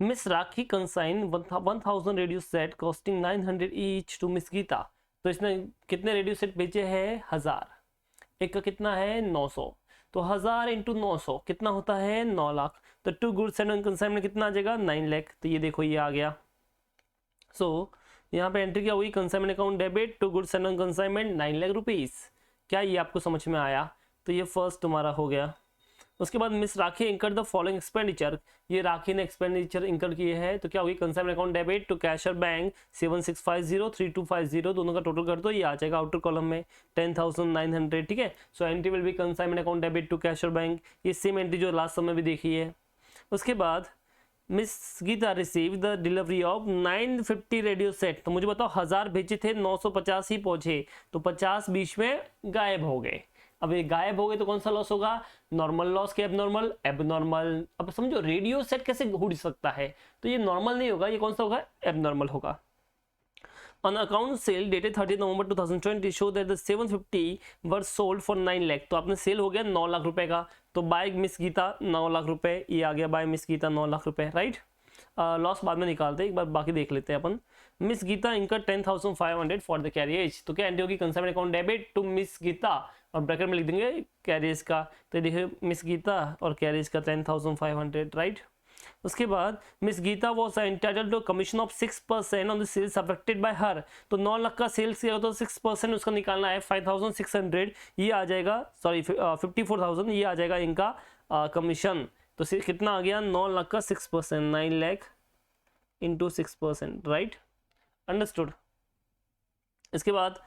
Speaker 1: Miss Rakhi consign 1000 radio set costing 900 each to miss Geeta. तो इसने कितने रेडियो सेट बेचे हैं? 1000। एक का कितना है? 900। तो 1000 इंटू 900 कितना होता है? 9 लाख। तो टू गुड्स एंड कंसाइनमेंट कितना आ जाएगा? 9 लाख। तो ये देखो ये आ गया। सो यहाँ पे एंट्री क्या हुई? Consignment account debit to goods and consignment 9 lakh rupees. क्या ये आपको समझ में आया? तो ये फर्स्ट तुम्हारा हो गया। उसके बाद मिस राखी इंकर द फॉलोइंग एक्सपेंडिचर। ये राखी ने एक्सपेंडिचर इंकर किए हैं, तो क्या हुई? Consignment account debit to cash or bank 7650 3250, दोनों का टोटल कर दो, ये आ जाएगा आउटर कॉलम में 10,900, ठीक है। So entry will be consignment account debit to cash or bank, ये सेम एंट्री जो लास्ट समय भी देखी है। उसके बाद Miss Geeta receive the delivery of 950 radio set. तो मुझे बताओ 1000 भेजे थे, 950 ही पहुंचे, तो 50 बीच में गायब हो गए। अब ये गायब हो गए तो कौन सा लॉस होगा? नॉर्मल लॉस के एबनॉर्मल? एबनॉर्मल। अब समझो रेडियो सेट कैसे उड़ सकता है, तो ये नॉर्मल नहीं होगा, ये कौन सा होगा? एबनॉर्मल होगा। On account sale dated 30 November 2020 show that the 750 were sold for 9 lakh. तो आपने सेल हो गया 9 लाख रुपए का, तो बाय मिस गीता 9 लाख रुपए, ये आ गया बाय मिस गीता 9 लाख रुपए, राइट। लॉस बाद में निकालते हैं, एक बार बाकी देख लेते हैं अपन। मिस गीता इनकर 10,500 फॉर द कैरियज। तो क्या एंट्री होगी? Consignment account debit to miss Geeta, और ब्रैकेट में लिख देंगे कैरियज का, तो देखिए मिस गीता और कैरियज का 10,500, राइट। उसके बाद Miss Geeta was entitled to commission of 6% on the sales affected by her. तो 9 लाख का सेल्स किया तो 6% उसका निकालना है, 5,600 ये आ जाएगा, सॉरी 54,000 ये आ जाएगा इनका कमीशन। तो कितना आ गया? 9 लाख का 6%, 9 लाख इंटू 6%, राइट, अंडरस्टूड। इसके बाद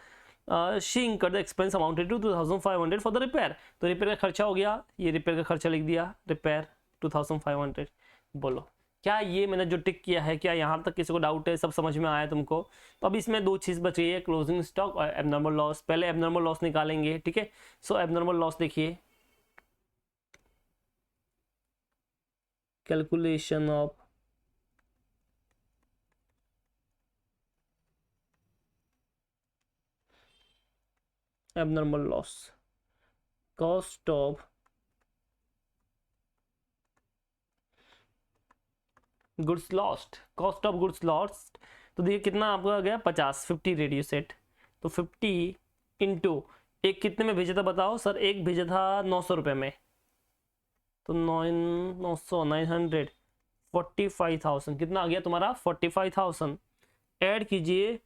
Speaker 1: she incur the expense amounted to 2,500 for the repair. तो रिपेयर का खर्चा हो गया, ये रिपेयर का खर्चा लिख दिया, रिपेयर 2,500। बोलो क्या ये मैंने जो टिक किया है, क्या यहाँ तक किसी को डाउट है? सब समझ में आया तुमको? तो अब इसमें 2 चीज़ बच गई है, क्लोजिंग स्टॉक और एबनॉर्मल लॉस। पहले एबनॉर्मल लॉस निकालेंगे, ठीक है। सो एबनॉर्मल लॉस देखिए, calculation of abnormal loss, cost of goods lost, cost of goods lost. तो देखिए कितना आपका आ गया? 50 रेडियो सेट। तो 50 इंटू एक कितने में भेजा था बताओ? सर एक भेजा था 900 रुपये में, तो 900 900 45,000 कितना आ गया तुम्हारा? 45,000। ऐड कीजिए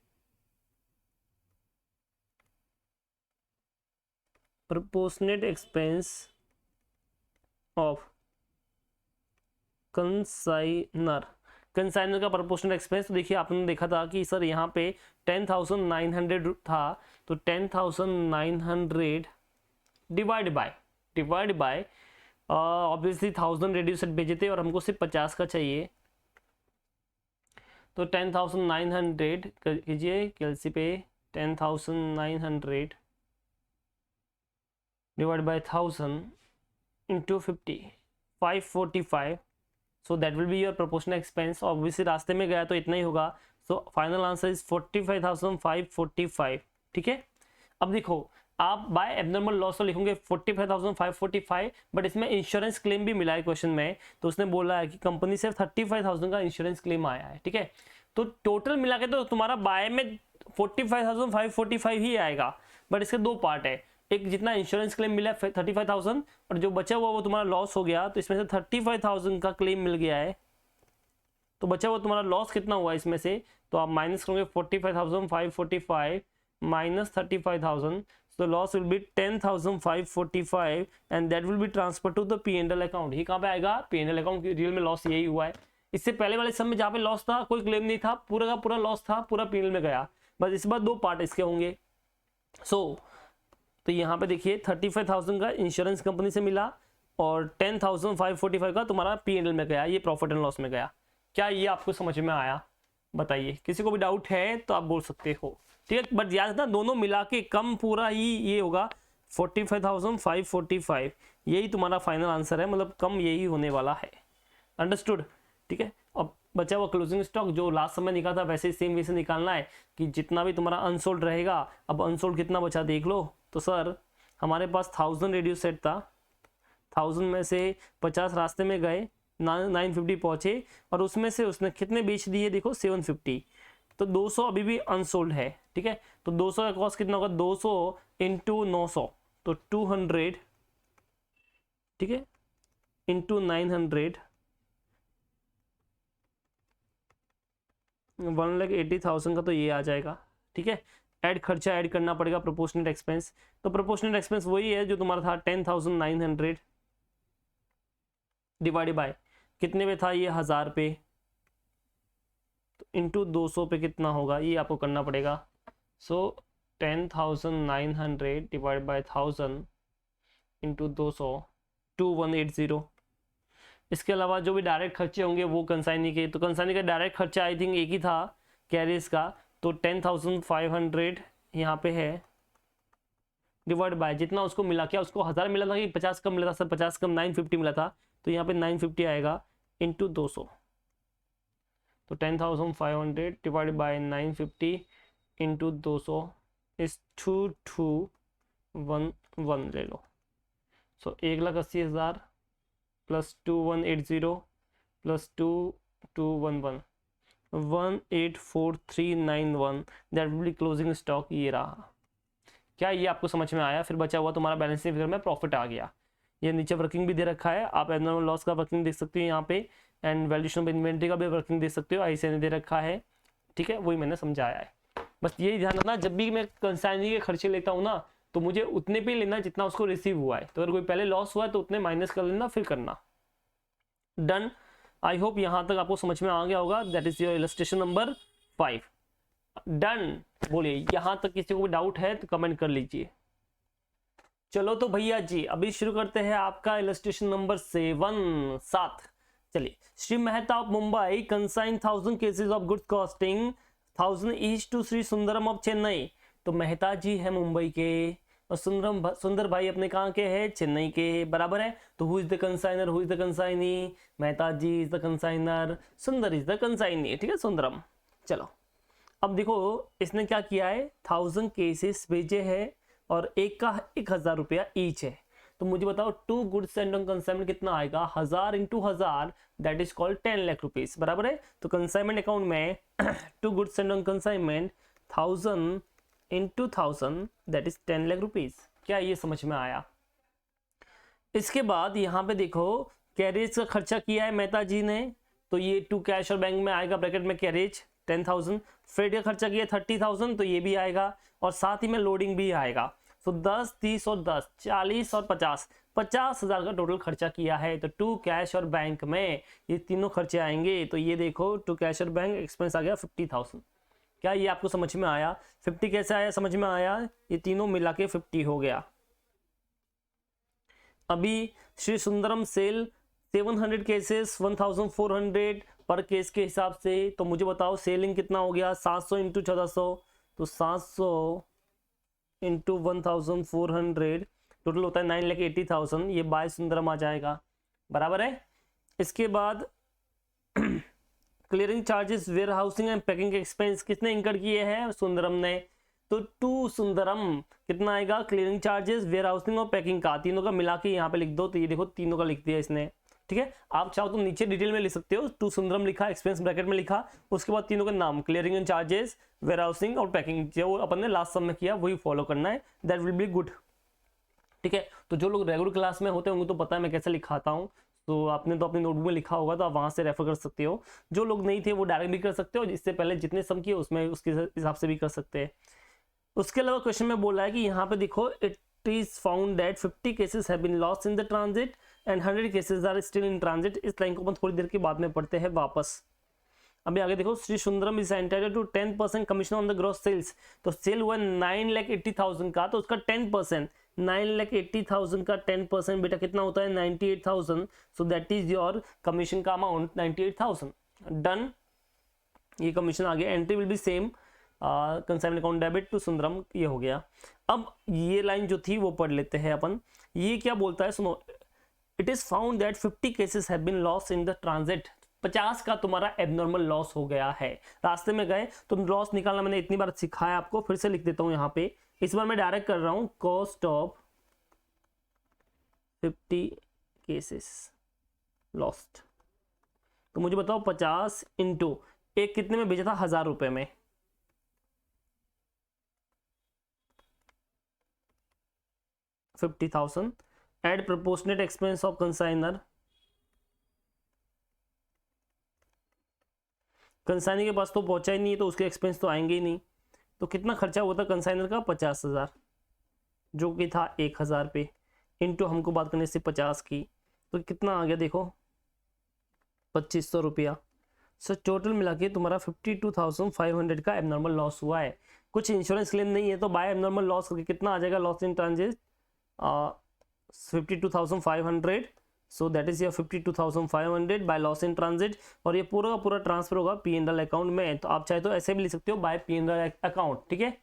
Speaker 1: proportionate expense of consignor, consignor का प्रोपोर्शनल एक्सपेंस। तो देखिए आपने देखा था कि सर यहाँ पे 10,900 था, तो 10,900 divide by obviously 1000 radio set भेजे थे और हमको सिर्फ 50 का चाहिए, तो 10,900 कीजिए कैलसी पे, 10,900 divide by 1000 into 50, 545. So that will be your proportional expense. Obviously रास्ते में गया तो इतना ही होगा. So final answer is 45,545. ठीक है. अब देखो आप बाय एबनॉर्मल लॉस तो लिखोगे 45,545, बट इसमें इंश्योरेंस क्लेम भी मिला है क्वेश्चन में. तो उसने बोला है कि कंपनी से 35,000 का इंश्योरेंस क्लेम आया है. ठीक है. तो टोटल मिला के तो तुम्हारा बाय में 45,545 ही आएगा, बट इसके दो पार्ट है. एक जितना इंश्योरेंस क्लेम मिला 35,000, और जो बचा हुआ वो तुम्हारा लॉस हो गया. तो इसमें से 35,000 का क्लेम मिल गया है, तो बचा हुआ तुम्हारा लॉस कितना हुआ इसमें से. तो आप माइनस करोगे 45,545 minus 35,000. So loss will be 10,545 and that will be transferred to the P&L account. ये कहाँ पे आएगा? P&L account. रियल में लॉस यही हुआ है. इससे पहले वाले सब में जहाँ पे लॉस था कोई क्लेम नहीं था, पूरा का पूरा लॉस था, पूरा P&L में गया. बस इस बार दो पार्ट इसके होंगे. तो यहाँ पे देखिए 35,000 का इंश्योरेंस कंपनी से मिला और 10,545 का तुम्हारा P&L में गया, ये प्रॉफिट एंड लॉस में गया. क्या ये आपको समझ में आया? बताइए. किसी को भी डाउट है तो आप बोल सकते हो. ठीक है. बट याद रखना दोनों मिला के कम पूरा ही ये होगा 45,545. यही तुम्हारा फाइनल आंसर है, मतलब कम यही होने वाला है. अंडरस्टूड. ठीक है. अब बचा हुआ क्लोजिंग स्टॉक जो लास्ट समय निकाला था वैसे सेम वैसे निकालना है कि जितना भी तुम्हारा अनसोल्ड रहेगा. अब अनसोल्ड कितना बचा देख लो. तो सर हमारे पास 1000 रेडियो सेट था, 1000 में से 50 रास्ते में गए, 950 पहुंचे, और उसमें से उसने कितने बेच दिए देखो 750. तो 200 अभी भी अनसोल्ड है. ठीक है. तो 200 का कॉस्ट कितना होगा? 200 इंटू 900, तो 200. ठीक है. इंटू 900, 1,80,000 का तो ये आ जाएगा. ठीक है. ऐड खर्चा ऐड करना पड़ेगा प्रोपोर्शनेट एक्सपेंस. तो प्रोपोर्शनेट एक्सपेंस वही है जो तुम्हारा था 10,900 डिवाइड बाय कितने पे था ये 1000 पे, तो इंटू 200 पे कितना होगा ये आपको करना पड़ेगा. सो 10,900 डिवाइड बाय 1000 इंटू 200, 2180. इसके अलावा जो भी डायरेक्ट खर्चे होंगे वो कंसाइनी के, तो कंसाइनी का डायरेक्ट खर्चा आई थिंक एक ही था कैरियर्स का. तो 10,500 यहाँ पे है डिवाइड बाय जितना उसको मिला. क्या उसको 1000 मिला था कि 50 कम मिला था? सर 50 कम 950 मिला था, तो यहाँ पे 950 आएगा इंटू 200. तो 10,500 डिवाइड बाय 950 इंटू 200 इज 2211 ले लो. सो 1,80,000 plus 2180 plus 2211, 184391. That will be closing stock. ये रहा. क्या ये आपको समझ में आया? फिर बचा हुआ तुम्हारा बैलेंसिंग फिगर में प्रॉफिट आ गया. ये नीचे वर्किंग भी दे रखा है, आप एबनॉर्मल लॉस का वर्किंग देख सकते हो यहाँ पे, एंड वैल्यूएशन ऑफ इन्वेंट्री का भी वर्किंग देख सकते हो. ऐसे दे रखा है. ठीक है. वही मैंने समझाया है. बस यही ध्यान रखना जब भी मैं कंसाइनी के खर्चे लेता हूँ ना, तो मुझे उतने पे लेना जितना उसको रिसीव हुआ है. तो अगर कोई पहले लॉस हुआ है तो उतने माइनस कर लेना फिर करना. डन. आई होप यहाँ तक आपको समझ में आ गया होगा. That is your illustration number 5. Done. बोलिए यहाँ तक किसी को भी डाउट है तो कमेंट कर लीजिए. चलो तो भैया जी अभी शुरू करते हैं आपका इलस्ट्रेशन नंबर 7. चलिए. Shri Mehta of Mumbai consign 1000 cases of goods costing 1000 each to Shri Sundaram of Chennai. तो मेहता जी है मुंबई के और सुंदर भाई अपने कहाँ के हैं? चेन्नई के. बराबर है. तो who is the consignor, who is the consignee? Mehta ji is the consignor, Sundar is the consignee. ठीक है. सुंदरम. चलो अब देखो इसने क्या किया है, 1000 केसेस भेजे हैं और एक का 1,000 रुपया ईच है. तो मुझे बताओ to goods and on consignment कितना आएगा? 1000 into 1000 that is called 10 lakh rupees. बराबर है. तो कंसाइनमेंट अकाउंट में to goods and on consignment 1000 into 1000 that is 10 lakh rupees. क्या ये समझ में आया? इसके बाद यहाँ पे देखो कैरेज का खर्चा किया है मेहता जी ने, तो ये टू कैश और बैंक में आएगा ब्रैकेट में कैरेज 10,000. फ्रेड का खर्चा किया 30,000, तो ये भी आएगा और साथ ही में लोडिंग भी आएगा. तो 10, 30 और 10, 40 और 50,000 का टोटल खर्चा किया है. तो टू कैश और बैंक में ये तीनों खर्चे आएंगे. तो ये देखो टू कैश और बैंक एक्सपेंस आ गया 50,000. क्या ये आपको समझ में आया? 50 कैसे आया? समझ में आया? ये तीनों मिला के 50 हो गया. अभी श्री सुंदरम सेल 700 केसेस 1400 पर केस के हिसाब से। तो मुझे बताओ सेलिंग कितना हो गया, 700 इंटू 1400, तो 700 इंटू 1400 टोटल होता है 9,80,000। ये बाय सुंदरम आ जाएगा, बराबर है। इसके बाद clearing charges, warehousing and packing expense किसने इंकर किए हैं, सुंदरम ने। तो टू सुंदरम कितना आएगा, क्लियरिंग चार्जेस, वेयर हाउसिंग और पैकिंग का, तीनों का मिला के यहाँ पे लिख दो। तो ये देखो तीनों का लिख दिया इसने, ठीक है। आप चाहो तो नीचे डिटेल में लिख सकते हो, टू सुंदरम लिखा, एक्सपेंस ब्रैकेट में लिखा, उसके बाद तीनों के नाम, clearing and charges, warehousing और पैकिंग, जो अपन ने लास्ट सम में किया वही फॉलो करना है, दैट विल बी गुड, ठीक है। तो जो लोग रेगुलर क्लास में होते होंगे तो पता है मैं कैसे लिखाता हूँ, तो आपने तो अपनी नोटबुक में लिखा होगा, तो आप वहां से रेफर कर सकते हो। जो लोग नहीं थे वो डायरेक्ट भी कर सकते हो, इससे पहले जितने सम किए उसमें उसके हिसाब से भी कर सकते हैं। उसके अलावा क्वेश्चन में बोला है कि यहाँ पे देखो, it is found that 50 cases have been lost in the transit and 100 cases are still in transit. इस लाइन को अपन थोड़ी देर के बाद में पढ़ते हैं वापस। अभी आगे देखो, Shri Sundaram is entitled to 10% commission on the gross sales. तो सेल हुआ 9,80,000 का, तो उसका 10%, 9,80,000 का 10% बेटा कितना होता है, 98,000। So that is your commission का अमाउंट 98,000। डन, ये कमीशन आ गया। Entry will be same, consignment account debit to Sundaram, ये हो गया। अब ये लाइन जो थी वो पढ़ लेते हैं अपन। ये क्या बोलता है सुनो, it is found that 50 cases have been lost in the transit. 50 का तुम्हारा एबनॉर्मल लॉस हो गया है, रास्ते में गए तो लॉस निकालना मैंने इतनी बार सिखाया आपको, फिर से लिख देता हूं यहाँ पे। इस बार मैं डायरेक्ट कर रहा हूं, कॉस्ट ऑफ 50 केसेस लॉस्ट। तो मुझे बताओ 50 इंटू एक कितने में बेचा था, 1000 रुपए में, $50,000। Add proportionate expense of consignor, consignor के पास तो पहुंचा ही नहीं है तो उसके एक्सपेंस तो आएंगे ही नहीं। तो कितना खर्चा हुआ था कंसाइनर का, 50,000, जो कि था 1,000 पे, इंटू हमको बात करने से 50 की, तो कितना आ गया देखो, 2,500 रुपया। सो टोटल मिला के तुम्हारा 52,500 का एबनॉर्मल लॉस हुआ है। कुछ इंश्योरेंस क्लेम नहीं है, तो बाय एबनॉर्मल लॉस करके कितना आ जाएगा, loss in transit 52,500। So that is your 52,500 by loss in transit. और ये पूरा का पूरा ट्रांसफर होगा P&L अकाउंट में। तो आप चाहे तो ऐसे भी लिख सकते हो, बाय P&L अकाउंट, ठीक है।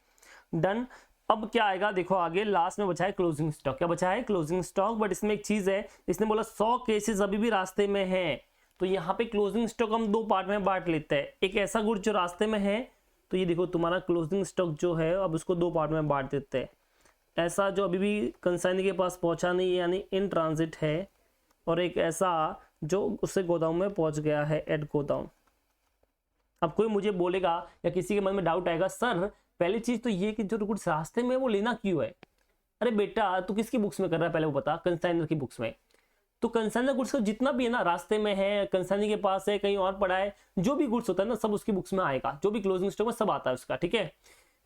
Speaker 1: डन। अब क्या आएगा देखो, आगे लास्ट में बचा है क्लोजिंग स्टॉक। क्या बचा है, क्लोजिंग स्टॉक। बट इसमें एक चीज है, इसने बोला 100 केसेस अभी भी रास्ते में है। तो यहाँ पे क्लोजिंग स्टॉक हम दो पार्ट में बांट लेते हैं। एक ऐसा गुड जो रास्ते में है, तो ये देखो तुम्हारा क्लोजिंग स्टॉक जो है, अब उसको दो पार्ट में बांट देते हैं। ऐसा जो अभी भी कंसाइनी के पास पहुंचा नहीं है, यानी इन ट्रांजिट है, और एक ऐसा जो उससे गोदाम में पहुंच गया है, एट गोदाम। अब कोई मुझे बोलेगा या किसी के मन में डाउट आएगा, सर पहली चीज तो ये कि जो कुछ रास्ते में वो लेना क्यों है। अरे बेटा तू किसकी बुक्स में कर रहा है पहले वो बता, कंसाइनर की बुक्स में। तो कंसाइनर गुड्स का जितना भी है ना, रास्ते में है, कंसाइनी के पास है, कहीं और पड़ा है, जो भी गुड्स होता है ना सब उसकी बुक्स में आएगा, जो भी क्लोजिंग स्टॉक में सब आता है उसका, ठीक है।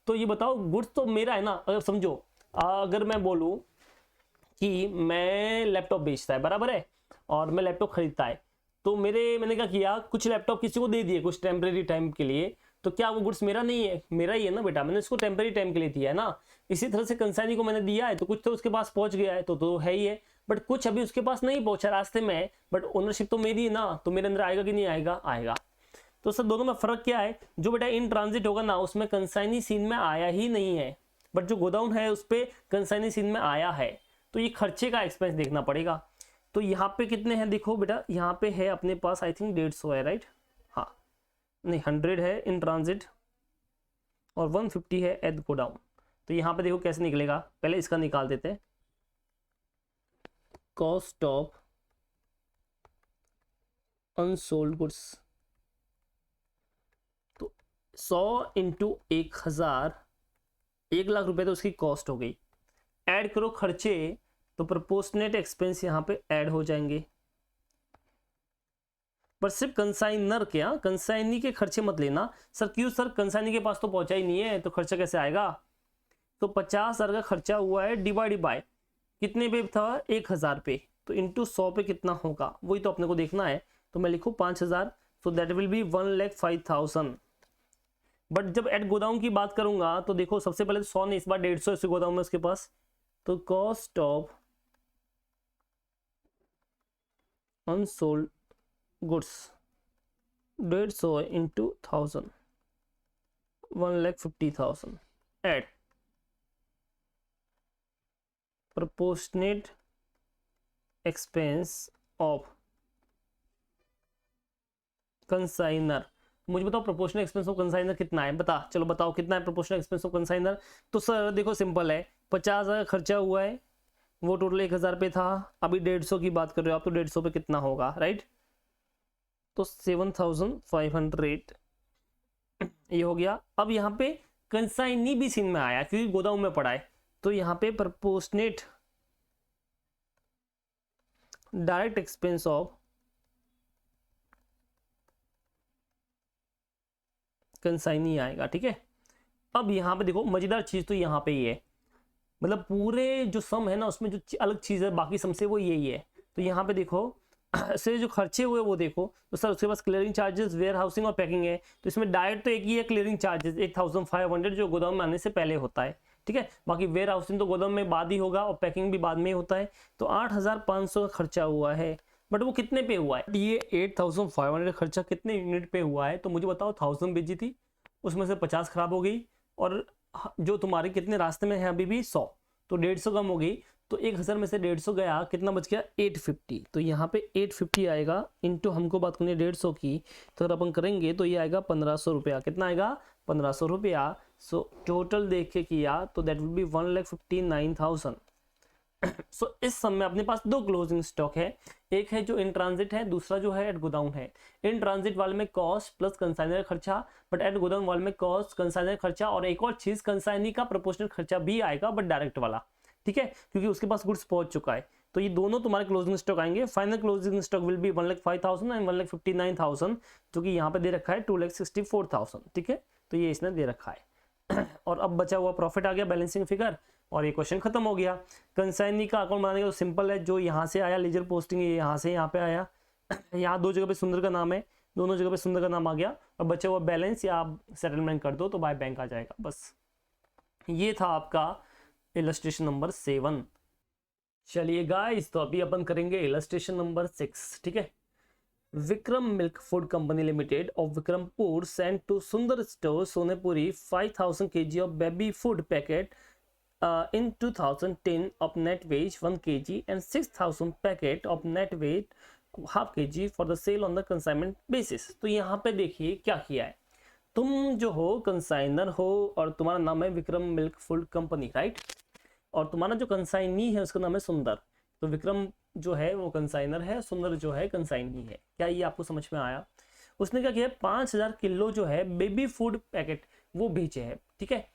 Speaker 1: तो ये बताओ गुड्स तो मेरा है ना, अगर समझो अगर मैं बोलूं कि मैं लैपटॉप बेचता है, बराबर है, और मैं लैपटॉप खरीदता है, तो मैंने क्या किया, कुछ लैपटॉप किसी को दे दिए कुछ टेम्परेरी टाइम के लिए, तो क्या वो गुड्स मेरा नहीं है, मेरा ही है ना बेटा, मैंने इसको टेम्परेरी टाइम के लिए दिया है ना। इसी तरह से कंसाइनी को मैंने दिया है, तो कुछ तो उसके पास पहुंच गया है, तो है ही है, बट कुछ अभी उसके पास नहीं पहुंचा, रास्ते में है, बट ओनरशिप तो मेरी है ना, तो मेरे अंदर आएगा कि नहीं आएगा, आएगा। तो सर दोनों में फर्क क्या है, जो बेटा इन ट्रांजिट होगा ना उसमें कंसाइनी सीन में आया ही नहीं है, बट जो गोडाउन है उस पर कंसाइनी सीन में आया है। तो ये खर्चे का एक्सपेंस देखना पड़ेगा। तो यहाँ पे कितने हैं देखो बेटा, यहाँ पे है अपने पास आई थिंक 150 है, राइट, हाँ नहीं 100 है इन ट्रांजिट और 150 है एट गोडाउन। तो यहाँ पे देखो कैसे निकलेगा, पहले इसका निकाल देते हैं, कॉस्ट ऑफ अनसोल्ड गुड्स। तो 100 इंटू 1,000, 1,00,000 रुपए तो उसकी कॉस्ट हो गई। ऐड करो खर्चे, तो प्रोपोर्शनेट एक्सपेंस यहां पे ऐड हो जाएंगे, पर सिर्फ कंसाइनर के, कंसाइनी के खर्चे मत लेना। सर क्यों सर, कंसाइनी के पास तो पहुंचा ही नहीं है, तो खर्चा कैसे आएगा। तो 50,000 का खर्चा हुआ है, डिवाइड बाय कितने पे था, 1,000 पे, तो इंटू 100 पे कितना होगा वही तो अपने को देखना है। तो मैं लिखूं 5,000, so that will be 1,05,000। But जब एट गोदाम की बात करूंगा तो देखो सबसे पहले 100 ने, इस बार 150 गोदाम में उसके पास। तो cost of unsold goods 150 into 1000, 1,50,000 add proportionate expense of consignor. मुझे बताओ प्रोपोर्शनल एक्सपेंस ऑफ कंसाइनर कितना है, बता, चलो बताओ कितना है प्रोपोर्शनल एक्सपेंस ऑफ कंसाइनर। तो सर देखो सिंपल है, 50,000 खर्चा हुआ है, वो टोटल 1,000 पे था, अभी 150 की बात कर रहे हो आप, तो 150 पे कितना होगा, राइट। तो 7,500 ये हो गया। अब यहाँ पे कंसाइनी भी सीन में आया क्योंकि गोदाम में पड़ा है, तो यहाँ पे proportionate direct expense of consignee आएगा, ठीक है। अब यहाँ पे देखो मजेदार चीज तो यहाँ पे ही है, मतलब पूरे जो सम है ना उसमें जो अलग चीज है बाकी सम से वो यही है। तो यहाँ पे देखो से जो खर्चे हुए वो देखो, तो सर उसके पास क्लियरिंग चार्जेस, वेयर हाउसिंग और पैकिंग है, तो इसमें डायरेक्ट तो एक ही है क्लियरिंग चार्जेस 8,500 जो गोदाम में आने से पहले होता है, ठीक है। बाकी वेयर हाउसिंग तो गोदाम में बाद ही होगा और पैकिंग भी बाद में ही होता है। तो 8,500 का खर्चा हुआ है, बट वो कितने पे हुआ है, ये 8,500 खर्चा कितने यूनिट पे हुआ है, तो मुझे बताओ 1000 भेजी थी, उसमें से 50 खराब हो गई, और जो तुम्हारे कितने रास्ते में है अभी भी 100, तो 150 कम हो गई, तो 1,000 में से 150 गया, कितना बच गया 850। तो यहाँ पे 850 आएगा, इंटू हमको बात करनी है 150 की, तो अगर अपन करेंगे तो ये आएगा 1,500 रुपया। कितना आएगा 1,500 रुपया। सो टोटल देख के किया तो दैट विल बी 1,59,000। सो इस समय अपने पास दो क्लोजिंग स्टॉक है, एक है जो इन ट्रांजिट है, दूसरा जो है एट गोदाम है। इन ट्रांजिट वाले में कॉस्ट प्लस कंसाइनर खर्चा, बट एट गोदाम वाले में कॉस्ट कंसाइनर खर्चा और एक और चीज कंसाइनी का प्रोपोर्शनल खर्चा भी आएगा, बट डायरेक्ट वाला, ठीक है, क्योंकि उसके पास गुड्स पहुंच चुका है। तो ये दोनों तुम्हारे क्लोजिंग स्टॉक आएंगे। Final closing stock will be 1,05,000 and 1,59,000, जो कि यहाँ पे दे रखा है 2,64,000, ठीक है, तो ये इसने दे रखा है। और अब बचा हुआ प्रॉफिट आ गया बैलेंसिंग फिगर, और ये क्वेश्चन खत्म हो गया। कंसाइनी का अकाउंट बनाने का तो सिंपल है, जो यहाँ से आया लेजर पोस्टिंग, ये यहाँ से यहाँ पे आया, यहाँ दो जगह पे सुंदर का नाम है, दोनों जगह पे सुंदर का नाम आ गया, और बचा हुआ बैलेंस या आप सेटलमेंट कर दो तो बाय बैंक आ जाएगा, बस। ये था आपका इलस्ट्रेशन नंबर 7। चलिए गाइस, तो अभी अपन करेंगे इलस्ट्रेशन नंबर 6, ठीक है। Vikram milk food company limited of Vikrampur sent to Sundar store Sonepuri 5,000 kg of baby food packet in 2010 of net weight 1 kg and 6,000 packet of net weight half kg for the sale on the consignment basis। तो यहाँ पे देखिए क्या किया है, तुम जो हो कंसाइनर हो और तुम्हारा नाम है Vikram milk food company, right, और तुम्हारा जो कंसाइनी है उसका नाम है सुंदर। तो विक्रम जो है वो कंसाइनर है, सुंदर जो है कंसाइनी है। क्या ये आपको समझ में आया? उसने क्या किया, 5,000 किलो जो है बेबी फूड पैकेट वो बेचे है, ठीक है।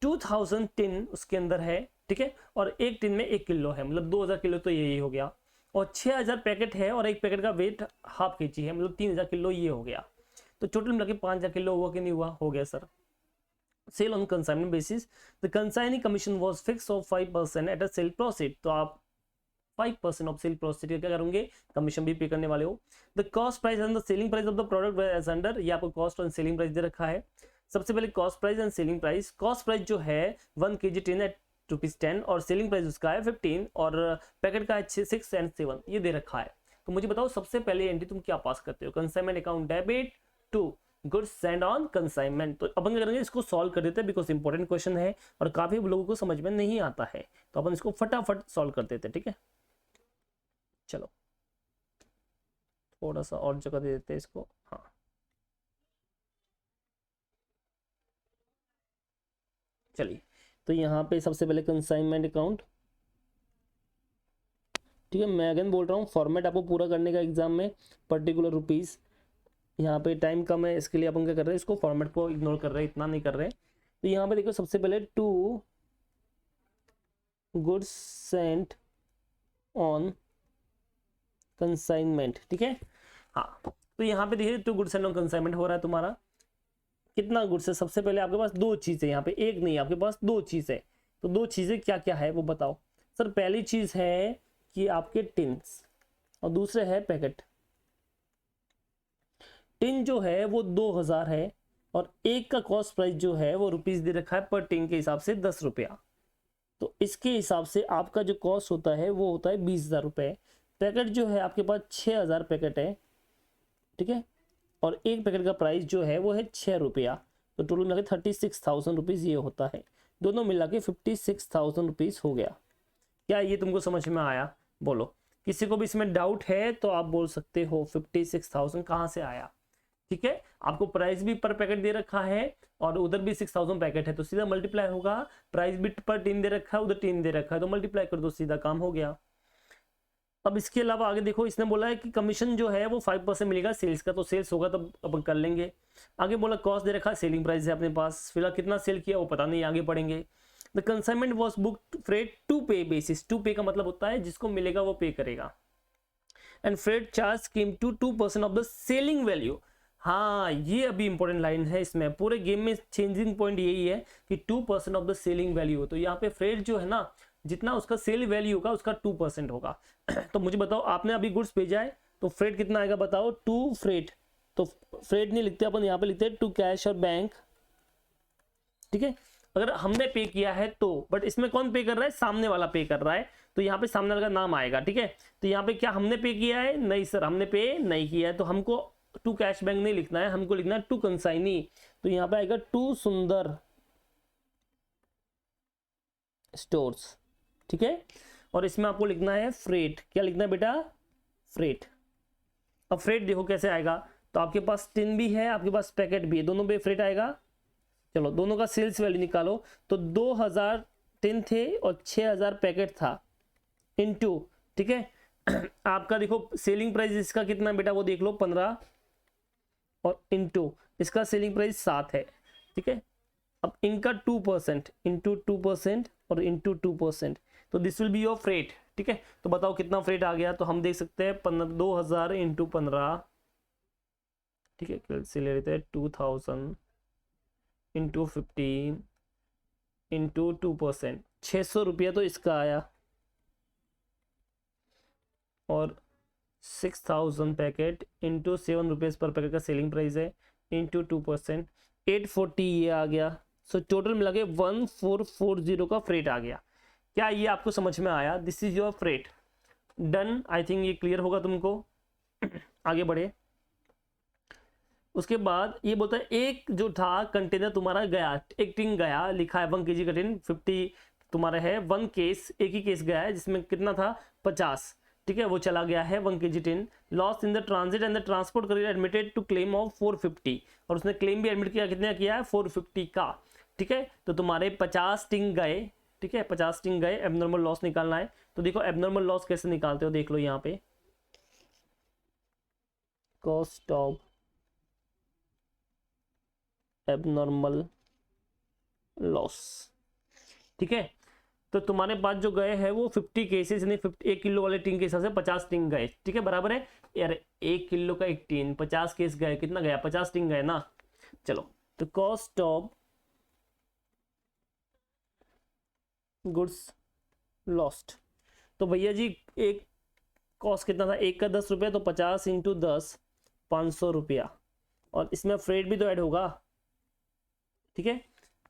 Speaker 1: 2,000 टिन उसके अंदर है, ठीक है, और एक टिन में 1 किलो है, मतलब 2,000 किलो तो यही हो गया, और 6,000 पैकेट है और एक पैकेट का वेट हाफ के जी है, मतलब 3,000 किलो ये हो गया। तो टोटल मिला के 5,000 किलो हुआ कि नहीं हुआ? हो गया sir. Sale on consignment basis the consigning commission was fix of 5% at a sale profit. तो आप 5% ऑफ सेल प्रॉफिट क्या करोगे, कमीशन भी पे करने वाले हो। The cost price and the selling price of the product as under, ये आपको कॉस्ट और सेलिंग प्राइस दे रखा है। सबसे पहले cost price and selling price. Cost price जो है 1 kg टिन एट ₹10 और सेलिंग प्राइस उसका है 15 और पैकेट का है 6 एंड 7, ये दे रखा है। तो मुझे बताओ सबसे पहले एंट्री तुम क्या पास करते हो, consignment account debit to goods send on consignment. तो अपन क्या करेंगे, इसको सॉल्व कर देते हैं बिकॉज इंपॉर्टेंट क्वेश्चन है और काफी लोगों को समझ में नहीं आता है, तो अपन इसको फटाफट सॉल्व कर देते हैं, ठीक है। चलो थोड़ा सा और जगह दे देते हैं इसको, हाँ। चलिए, तो यहाँ पे सबसे पहले कंसाइनमेंट अकाउंट, ठीक है। मैं अगेन बोल रहा हूँ फॉर्मेट आपको पूरा करने का एग्जाम में, पर्टिकुलर रुपीस, यहाँ पे टाइम कम है इसके लिए अपन क्या कर रहे हैं, इसको फॉर्मेट को इग्नोर कर रहे हैं, इतना नहीं कर रहे हैं। तो यहाँ पे देखो सबसे पहले to goods sent on consignment, ठीक है, हाँ। तो यहाँ पे देखिए to goods sent on consignment हो रहा है तुम्हारा। कितना गुड्स है, सबसे पहले आपके पास दो चीजें, यहाँ पे एक नहीं, आपके पास दो चीजें। तो दो चीजें क्या क्या है वो बताओ। सर पहली चीज है कि आपके टिन्स, और दूसरे है पैकेट। टिन जो है वो 2,000 है और एक का कॉस्ट प्राइस जो है वो रुपीस दे रखा है पर टिन के हिसाब से 10 रुपया। तो इसके हिसाब से आपका जो कॉस्ट होता है वो होता है 20,000 रुपये। पैकेट जो है आपके पास 6,000 पैकेट है, ठीक है, और एक पैकेट का प्राइस जो है वो है 6 रुपया, तो टोटल मिला के 36,000 रुपीज़ ये होता है। दोनों मिला के 56,000 रुपीज़ हो गया। क्या ये तुमको समझ में आया? बोलो। किसी को भी इसमें डाउट है तो आप बोल सकते हो 56,000 कहाँ से आया। ठीक है, आपको प्राइस भी पर पैकेट दे रखा है और उधर भी 6,000 पैकेट है, तो सीधा मल्टीप्लाई होगा। प्राइस भी पर टीन दे रखा है, उधर टीन दे रखा है, तो मल्टीप्लाई कर दो, सीधा काम हो गया। अब इसके अलावा आगे देखो, इसने बोला है कि कमीशन जो है वो 5% मिलेगा सेल्स का, तो सेल्स होगा तब अपन कर लेंगे। आगे बोला कॉस्ट दे रखा है, सेलिंग प्राइस है अपने पास, फिलहाल कितना सेल किया वो पता नहीं, आगे पढ़ेंगे। The consignment was booked freight to pay basis, to pay का मतलब होता है जिसको मिलेगा वो पे करेगा। And freight charge came to 2% of the selling value. हाँ, ये अभी इंपॉर्टेंट लाइन है इसमें, पूरे गेम में चेंजिंग पॉइंट यही है कि 2% ऑफ द सेलिंग वैल्यू, तो यहाँ पे फ्रेट जो है ना, जितना उसका सेल वैल्यू होगा उसका 2% होगा। तो मुझे बताओ, आपने अभी गुड्स भेजा है तो फ्रेट कितना आएगा बताओ? 2 फ्रेट, तो फ्रेट नहीं लिखते अपन, यहाँ पे लिखते हैं 2 कैश और बैंक। ठीक है, अगर हमने पे किया है तो, बट इसमें कौन पे कर रहा है? सामने वाला पे कर रहा है, तो यहाँ पे सामने वाला का नाम आएगा। ठीक है, तो यहाँ पे क्या हमने पे किया है? नहीं सर, हमने पे नहीं किया है, तो हमको 2 कैश बैंक नहीं लिखना है, हमको लिखना है 2 कंसाइनी, तो यहाँ पे आएगा 2 सुंदर स्टोर्स। ठीक है, और इसमें आपको लिखना है फ्रेट। क्या लिखना है बेटा? फ्रेट। अब फ्रेट देखो कैसे आएगा, तो आपके पास टिन भी है, आपके पास पैकेट भी है, दोनों पे फ्रेट आएगा। चलो दोनों का सेल्स वैल्यू निकालो, तो 2000 टिन थे और 6000 पैकेट था, इनटू, ठीक है आपका देखो सेलिंग प्राइस इसका कितना बेटा वो देख लो 15, और इनटू इसका सेलिंग प्राइस 7 है। ठीक है, अब इनका 2% इंटू 2% और इंटू 2%, तो this will be your freight. ठीक है, तो बताओ कितना फ्रेट आ गया? तो हम देख सकते हैं 2000 इंटू 15, ठीक है, कैसे ले लेते हैं 2000 इंटू 15 इंटू 2%, 600 रुपया तो इसका आया, और 6000 पैकेट इंटू 7 रुपीज़ पर पैकेट का सेलिंग प्राइस है, इंटू 2%, 840 ये आ गया। सो टोटल मिला के 1440 का फ्रेट आ गया। क्या ये आपको समझ में आया? This is your freight. Done, I think ये क्लियर होगा तुमको। आगे बढ़े, उसके बाद ये बोलता है एक जो था कंटेनर तुम्हारा गया, एक टिन गया, लिखा है 1 kg का टिन, 50 तुम्हारा है, 1 केस, एक ही केस गया है जिसमें कितना था 50। ठीक है, वो चला गया है 1 kg tin, lost in the transit and the transport carrier admitted to claim of 450, और उसने क्लेम भी एडमिट किया, कितना किया है 450 का। ठीक है, तो तुम्हारे 50 टिन गए, ठीक है 50 टिन गए, एबनॉर्मल लॉस निकालना है। तो देखो एबनॉर्मल लॉस कैसे निकालते हो, देख लो यहाँ पे, कॉस्ट ऑफ एबनॉर्मल लॉस। ठीक है, तो तुम्हारे पास जो गए हैं वो 50 केसेस, यानी 1 किलो वाले टीन के हिसाब से 50 टीन गए। ठीक है, बराबर है यार, 1 किलो का एक टीन, 50 केस गए, कितना गया 50 टीन गए ना। चलो, तो कॉस्ट ऑफ गुड्स लॉस्ट, तो भैया जी एक कॉस्ट कितना था, एक का 10 रुपया, तो 50 इंटू 10 500 रुपया, और इसमें फ्रेट भी तो ऐड होगा। ठीक है,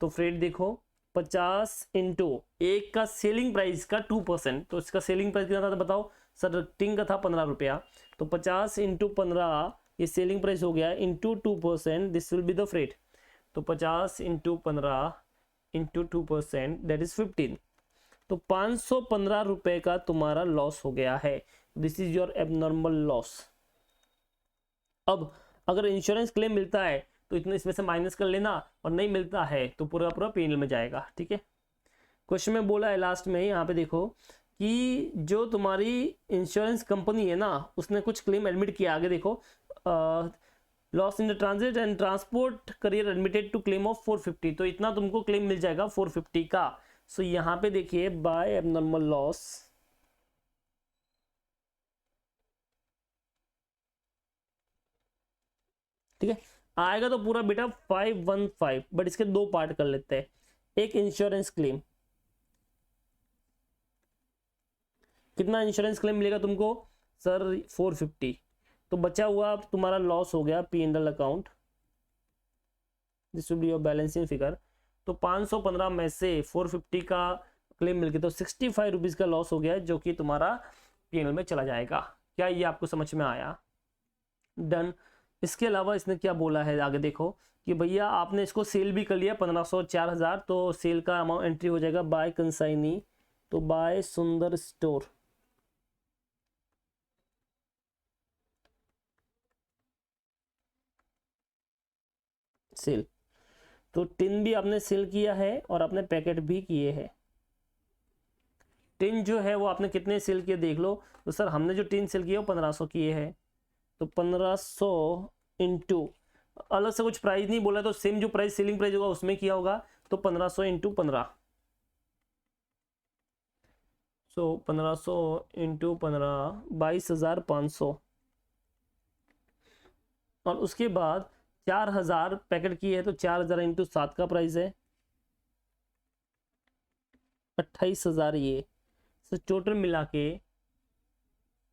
Speaker 1: तो फ्रेट देखो 50 इंटू एक का सेलिंग प्राइस का 2%, तो इसका सेलिंग प्राइस कितना था बताओ सर? टिंग का था 15 रुपया, तो 50 इंटू 15 ये सेलिंग प्राइस हो गया, into 2%, this will be the freight. तो 50 इंटू 15 इंटू 2% दैट इज 15, तो 515 रुपए का तुम्हारा लॉस हो गया है। This is your abnormal loss. अब अगर इंश्योरेंस क्लेम मिलता है तो इतना इसमें से माइनस कर लेना, और नहीं मिलता है तो पूरा पूरा पेनल में जाएगा। ठीक है, क्वेश्चन में बोला है लास्ट में, यहाँ पे देखो कि जो तुम्हारी इंश्योरेंस कंपनी है ना, उसने कुछ क्लेम एडमिट किया, आगे देखो loss in the transit and transport carrier admitted to claim of 450, तो इतना तुमको क्लेम मिल जाएगा 450 का। सो यहाँ पे देखिए बाय एबनॉर्मल लॉस, ठीक है, आएगा तो पूरा बेटा 515, बट इसके दो पार्ट कर लेते हैं। एक इंश्योरेंस क्लेम, कितना इंश्योरेंस क्लेम मिलेगा तुमको सर 450, तो बचा हुआ तुम्हारा लॉस हो गया P&L account, this will be your balancing figure. तो 515 में से 450 का क्लेम मिल गया, तो 65 रुपीज का लॉस हो गया, जो कि तुम्हारा P&L में चला जाएगा। क्या ये आपको समझ में आया? डन। इसके अलावा इसने क्या बोला है आगे देखो कि भैया आपने इसको सेल भी कर लिया 1500 4000, तो सेल का अमाउंट एंट्री हो जाएगा बाय कंसाइनी, तो बाय सुंदर स्टोर। सेल, तो टिन भी आपने सेल किया है और आपने पैकेट भी किए हैं। टिन जो है वो आपने कितने सेल किए देख लो, तो सर हमने जो टिन सेल किया वो 1500 किए हैं, तो 1500 इंटू, अलग से कुछ प्राइस नहीं बोला, तो सेम जो प्राइस सेलिंग प्राइस होगा उसमें किया होगा, तो 1500 इंटू 15, सो 1500 इंटू 15 22,500, और उसके बाद 4000 पैकेट की है, तो 4000 इंटू 7 का प्राइस है 28,000 ये, तो टोटल मिला के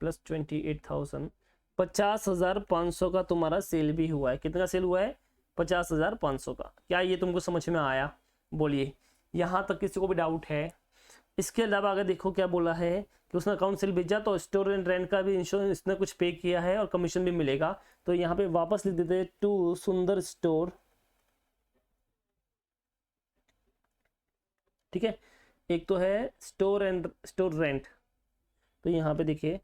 Speaker 1: प्लस 28,000, 50,500 का तुम्हारा सेल भी हुआ है। कितना का सेल हुआ है? 50,500 का। क्या ये तुमको समझ में आया? बोलिए, यहाँ तक किसी को भी डाउट है? इसके अलावा अगर देखो क्या बोला है कि उसने अकाउंट सेल भेजा, तो स्टोर एंड रेंट का भी इंश्योरेंस इसने कुछ पे किया है और कमीशन भी मिलेगा, तो यहाँ पे वापस लिख देते टू सुंदर स्टोर, ठीक है। एक तो है स्टोर एंड स्टोर रेंट, तो यहाँ पे देखिए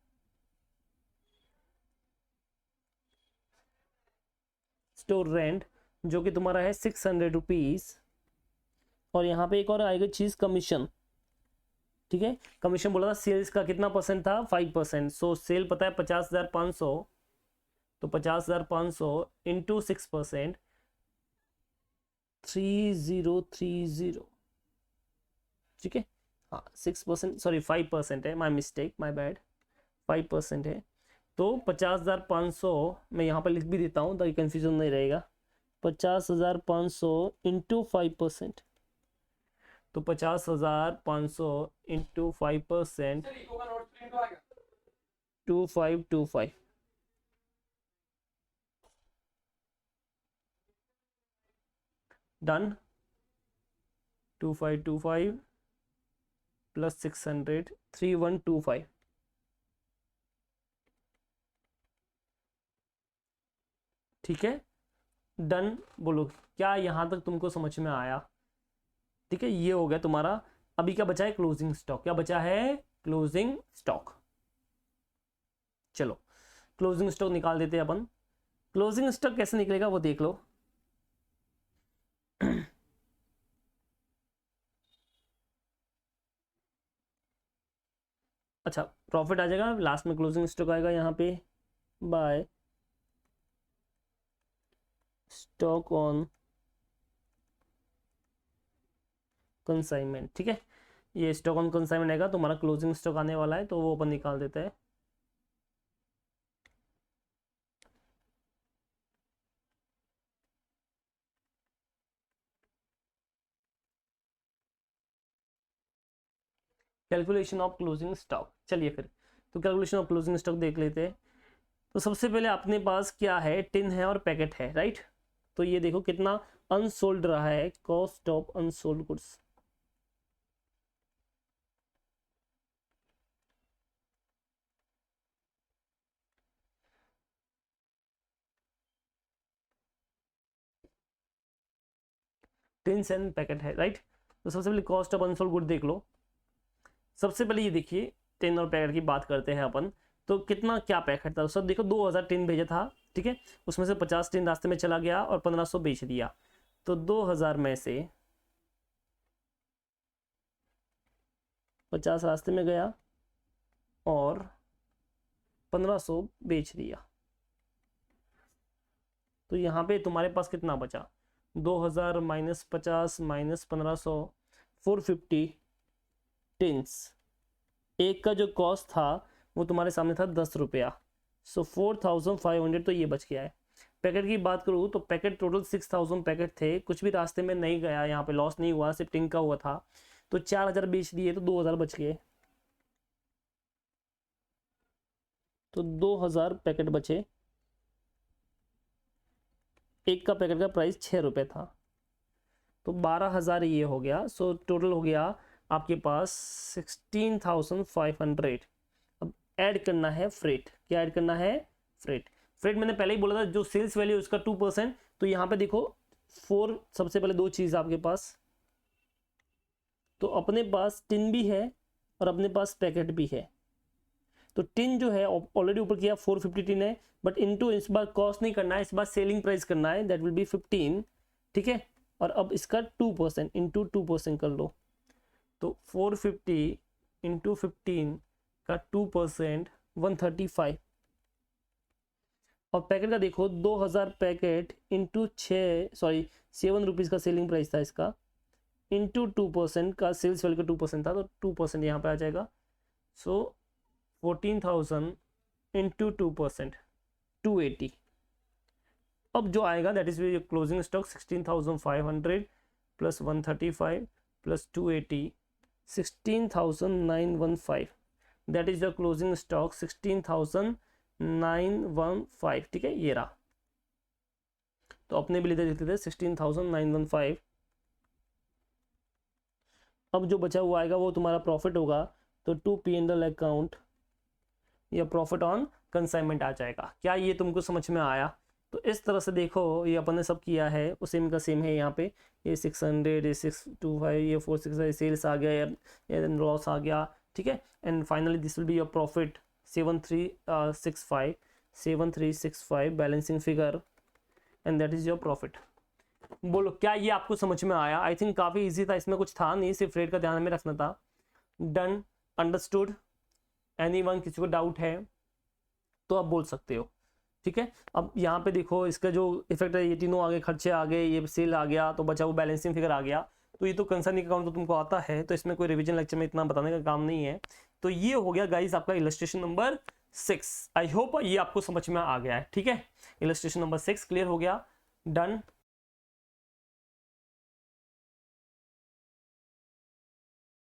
Speaker 1: स्टोर रेंट जो कि तुम्हारा है 600 रुपीज, और यहाँ पे एक और आएगा चीज कमीशन, ठीक है। कमीशन बोला था सेल्स का कितना परसेंट था? 5%। सो सेल पता है 50,500, तो 50,500 इंटू 6%, 3030, ठीक है। हाँ 6%, सॉरी 5% है, माई मिस्टेक, माई बैड, 5% है, तो 50,500 मैं यहाँ पर लिख भी देता हूँ ताकि कंफ्यूजन नहीं रहेगा। 50,500 इंटू 5%, तो 50,500 इंटू 5%, 2525, डन। 2525 प्लस 600, 3125, ठीक है, डन। बोलो क्या यहाँ तक तुमको समझ में आया? ठीक है, ये हो गया तुम्हारा। अभी क्या बचा है? Closing stock. क्या बचा है? Closing stock. चलो क्लोजिंग स्टॉक निकाल देते हैं अपन। क्लोजिंग स्टॉक कैसे निकलेगा वो देख लो। अच्छा, प्रॉफिट आ जाएगा लास्ट में, क्लोजिंग स्टॉक आएगा यहाँ पे बाय स्टॉक ऑन कंसाइनमेंट, ठीक है। ये स्टॉक ऑन कंसाइनमेंट आएगा, तुम्हारा क्लोजिंग स्टॉक आने वाला है, तो वो अपन निकाल देते हैं। कैलकुलेशन ऑफ क्लोजिंग स्टॉक, चलिए फिर तो कैलकुलेशन ऑफ क्लोजिंग स्टॉक देख लेते हैं। तो सबसे पहले अपने पास क्या है? टिन है और पैकेट है, राइट। तो ये देखो कितना अनसोल्ड रहा है, cost of unsold goods, tins and packet है, राइट। तो सबसे पहले कॉस्ट ऑफ अनसोल्ड गुड देख लो। सबसे पहले ये देखिए, टिन और पैकेट की बात करते हैं अपन। तो कितना क्या पैकेट था? सब देखो 2000 टिन भेजा था, ठीक है। उसमें से 50 टिन रास्ते में चला गया और 1500 बेच दिया, तो 2000 में से 50 रास्ते में गया और 1500 बेच दिया, तो यहाँ पे तुम्हारे पास कितना बचा? 2000 माइनस 50 माइनस 1500, 450 टिन्स। एक का जो कॉस्ट था वो तुम्हारे सामने था 10 रुपया, सो 4500, तो ये बच गया है। पैकेट की बात करूँ तो पैकेट टोटल 6000 पैकेट थे, कुछ भी रास्ते में नहीं गया, यहाँ पे लॉस नहीं हुआ, सिर्फ टिंग का हुआ था, तो 4000 बेच दिए, तो 2000 बच गए, तो 2000 पैकेट बचे। एक का पैकेट का प्राइस 6 रुपये था, तो 12,000 ये हो गया। सो टोटल हो गया आपके पास 16,500। अब ऐड करना है फ्रेट। क्या ऐड करना है? फ्रेट। फ्रेट मैंने पहले ही बोला था जो सेल्स वैल्यू है उसका 2%। तो यहाँ पे देखो 4, सबसे पहले दो चीज आपके पास, तो अपने पास टिन भी है और अपने पास पैकेट भी है। तो टिन जो है ऑलरेडी ऊपर किया 450 टिन है, बट इनटू इस बार कॉस्ट नहीं करना है, इस बार सेलिंग प्राइस करना है, दैट विल बी 15, ठीक है। और अब इसका 2% इंटू 2% कर लो, तो 450 इंटू 15 का 2% 135। और पैकेट का देखो 2000 पैकेट इंटू 7 रुपीज़ का सेलिंग प्राइस था इसका, इंटू 2% का सेल्स वैल्यू का 2% था, तो 2% यहाँ पे आ जाएगा। सो 14,000 इंटू 2% 280। अब जो आएगा that is closing stock 16,500 plus 135 plus 280 16,915, that is the closing stock 16,915, ठीक है। ये रहा, तो अपने भी लेते थे 16,915। अब जो बचा हुआ आएगा वो तुम्हारा प्रॉफिट होगा, तो टू P&L अकाउंट या प्रॉफिट ऑन कंसाइनमेंट आ जाएगा। क्या ये तुमको समझ में आया? तो इस तरह से देखो ये अपन ने सब किया है, सेम का सेम है यहाँ पे, ये 600, ये 625, ये 460 सेल्स आ गया, ये लॉस आ गया, ठीक है। And finally this will be your profit 7365 balancing figure, and that is your profit. बोलो क्या ये आपको समझ में आया? आई थिंक काफ़ी इजी था, इसमें कुछ था नहीं, सिर्फ रेट का ध्यान में रखना था। Done, understood? एनीवन, किसी को डाउट है तो आप बोल सकते हो, ठीक है। अब यहाँ पे देखो इसका जो इफेक्ट है, ये तीनों आगे, खर्चे आ गए, ये सेल आ गया, तो बचा वो बैलेंसिंग फिगर आ गया। तो ये तो कंसर्निंग अकाउंट तो तुमको आता है, तो इसमें कोई रिवीजन लेक्चर में इतना बताने का काम नहीं है। तो ये हो गया गाइस आपका इलस्ट्रेशन नंबर 6। आई होप ये आपको समझ में आ गया है, ठीक है। इलस्ट्रेशन नंबर 6 क्लियर हो गया, डन।